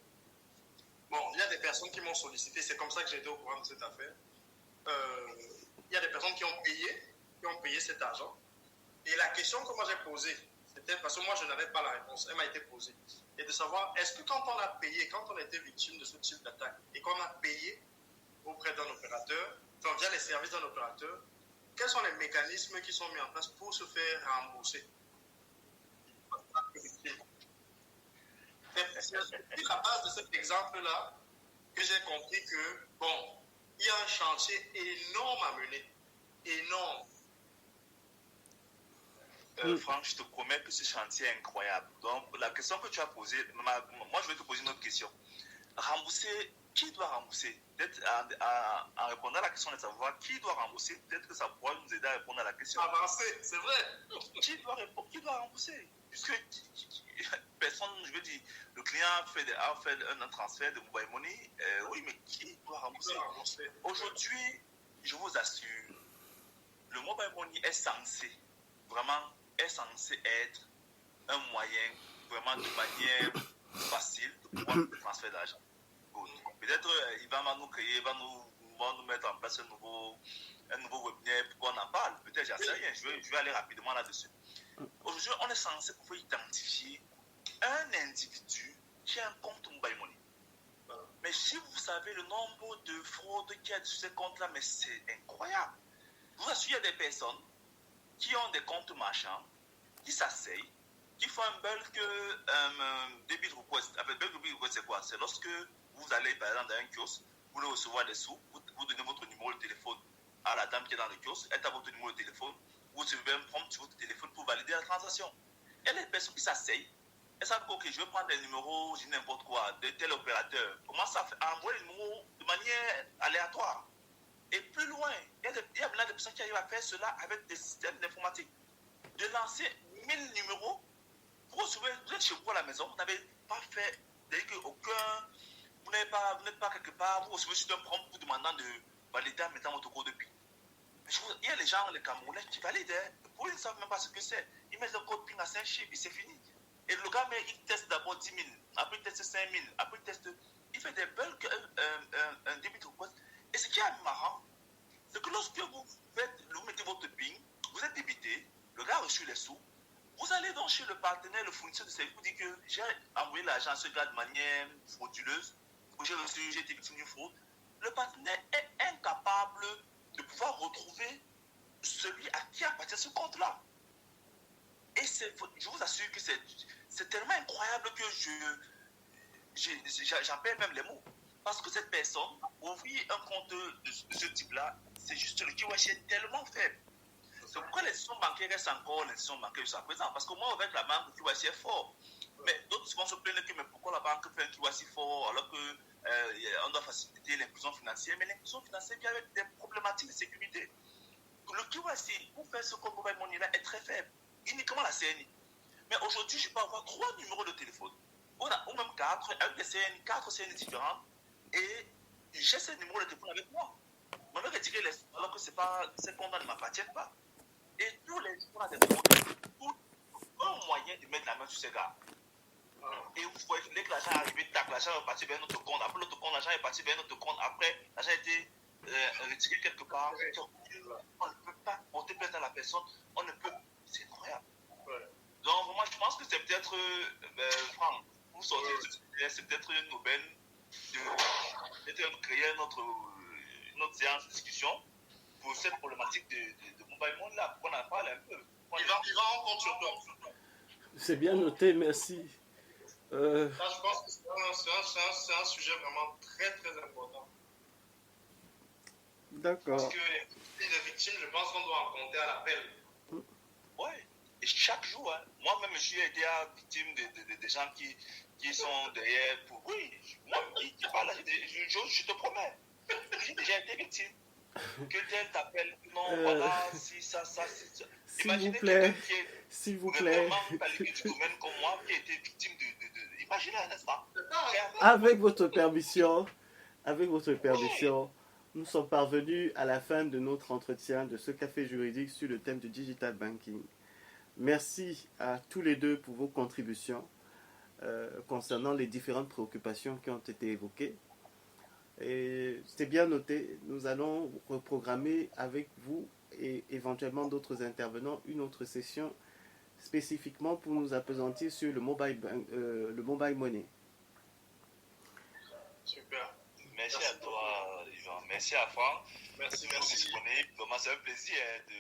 Bon, il y a des personnes qui m'ont sollicité, c'est comme ça que j'ai été au courant de cette affaire. Il y a des personnes qui ont payé cet argent. Et la question que moi j'ai posée, c'était parce que moi je n'avais pas la réponse, elle m'a été posée. Et de savoir, est-ce que quand on a payé, quand on a été victime de ce type d'attaque, et qu'on a payé auprès d'un opérateur, via les services d'un opérateur, quels sont les mécanismes qui sont mis en place pour se faire rembourser? C'est à la base de cet exemple-là que j'ai compris que, il y a un chantier énorme à mener. Énorme. Franck, je te promets que ce chantier est incroyable. Donc, la question que tu as posée, moi je vais te poser une autre question. Rembourser, qui doit rembourser? Peut-être en répondant à la question de savoir qui doit rembourser, peut-être que ça pourra nous aider à répondre à la question. Avancer, c'est vrai. Qui doit rembourser? Puisque personne, je veux dire, le client a fait un transfert de mobile money, oui, mais qui doit rembourser? Aujourd'hui, je vous assure, le mobile money est censé être un moyen vraiment de manière facile de pouvoir transférer d'argent. Peut-être il va nous créer, il va nous mettre en place un nouveau webinaire pour qu'on en parle. Peut-être, j'en sais rien, je vais aller rapidement là-dessus. Aujourd'hui, on est censé pouvoir identifier un individu qui a un compte mobile money. Mais si vous savez le nombre de fraudes qu'il y a sur ces comptes-là, mais c'est incroyable. Je vous assure, il y a des personnes qui ont des comptes marchands, qui s'asseyent, qui font un bulk debit request. En fait, bulk debit request, c'est quoi? C'est lorsque vous allez, par exemple, dans un kiosque, vous voulez recevoir des sous, vous donnez votre numéro de téléphone à la dame qui est dans le kiosque, elle a votre numéro de téléphone, vous recevez un prompt sur votre téléphone pour valider la transaction. Et les personnes qui s'asseyent, elles savent que, ok, je vais prendre des numéros, je dis n'importe quoi, de tel opérateur, commence à envoyer les numéros de manière aléatoire. Et plus loin, il y a des personnes qui arrivent à faire cela avec des systèmes d'informatique. De lancer 1000 numéros, vous êtes chez vous à la maison, vous n'avez pas fait, vous n'êtes pas quelque part, vous recevez juste un prompt vous demandant de valider en mettant votre code de PIN. Il y a les gens, les Camerounais qui valident. Hein. Pour eux, ils ne savent même pas ce que c'est. Ils mettent le code PIN à 5 chiffres et c'est fini. Et le gars, il teste d'abord 10 000, après il teste 5 000, après il teste. Il fait des bulk, un débit de poste. Et ce qui est marrant, c'est que lorsque vous mettez votre PIN, vous êtes débité, le gars a reçu les sous, vous allez donc chez le partenaire, le fournisseur de service, vous dites que j'ai envoyé l'argent à ce gars de manière frauduleuse, que j'ai été victime d'une fraude. Le partenaire est incapable de pouvoir retrouver celui à qui appartient ce compte-là. Et je vous assure que c'est tellement incroyable que j'en perds même les mots. Parce que cette personne, ouvrir un compte de ce type-là, c'est juste le KYC est tellement faible. C'est pourquoi les institutions bancaires restent encore les institutions bancaires jusqu'à présent. Parce que moi, avec la banque, le KYC est fort. Mais d'autres souvent se plaignent que mais pourquoi la banque fait un KYC fort alors qu'on doit faciliter l'inclusion financière. Mais l'inclusion financière vient avec des problématiques de sécurité. Le KYC, pour faire ce compte mobile money là, est très faible. Uniquement la CNI. Mais aujourd'hui, je peux avoir 3 numéros de téléphone. Ou même 4, avec des CNI, 4 CNI différents. Et j'ai ces numéros de téléphone avec moi. Je vais retirer les alors que ces comptes ne m'appartiennent pas. Et tous les gens ont des comptes, un moyen de mettre la main sur ces gars. Et vous voyez que l'argent est arrivé, l'argent est parti vers notre compte. Après notre compte, l'argent est parti vers notre compte. Après, l'argent a été retiré quelque part. On ne peut pas porter plainte à la personne. On ne peut. C'est incroyable. Donc, moi, je pense que c'est peut-être, Franck, vous sortez de ce c'est peut-être une aubaine de créer notre séance de discussion pour cette problématique de mobile money là, pour qu'on en parle un peu. Il va en compte sur toi. C'est bien noté, merci. Là, je pense que c'est un sujet vraiment très très important. D'accord. Parce que les victimes, je pense qu'on doit en compter à l'appel. Oui, et chaque jour, hein, moi-même, je suis aidé à victime des gens qui sont derrière. Oui, moi, qui parle, je te promets, j'ai déjà été victime. Que tel t'appelle, non, voilà, si ça, si ça. S'il vous plaît, s'il vous plaît. Du domaine comme moi, qui a été victime de... Imaginez un instant. Avec votre permission, nous sommes parvenus à la fin de notre entretien de ce café juridique sur le thème du digital banking. Merci à tous les deux pour vos contributions concernant les différentes préoccupations qui ont été évoquées. Et c'est bien noté, nous allons reprogrammer avec vous et éventuellement d'autres intervenants une autre session spécifiquement pour nous appesantir sur le mobile money. Super. Merci à toi, Yvan. Merci à Franck. Merci. Vraiment, c'est un plaisir de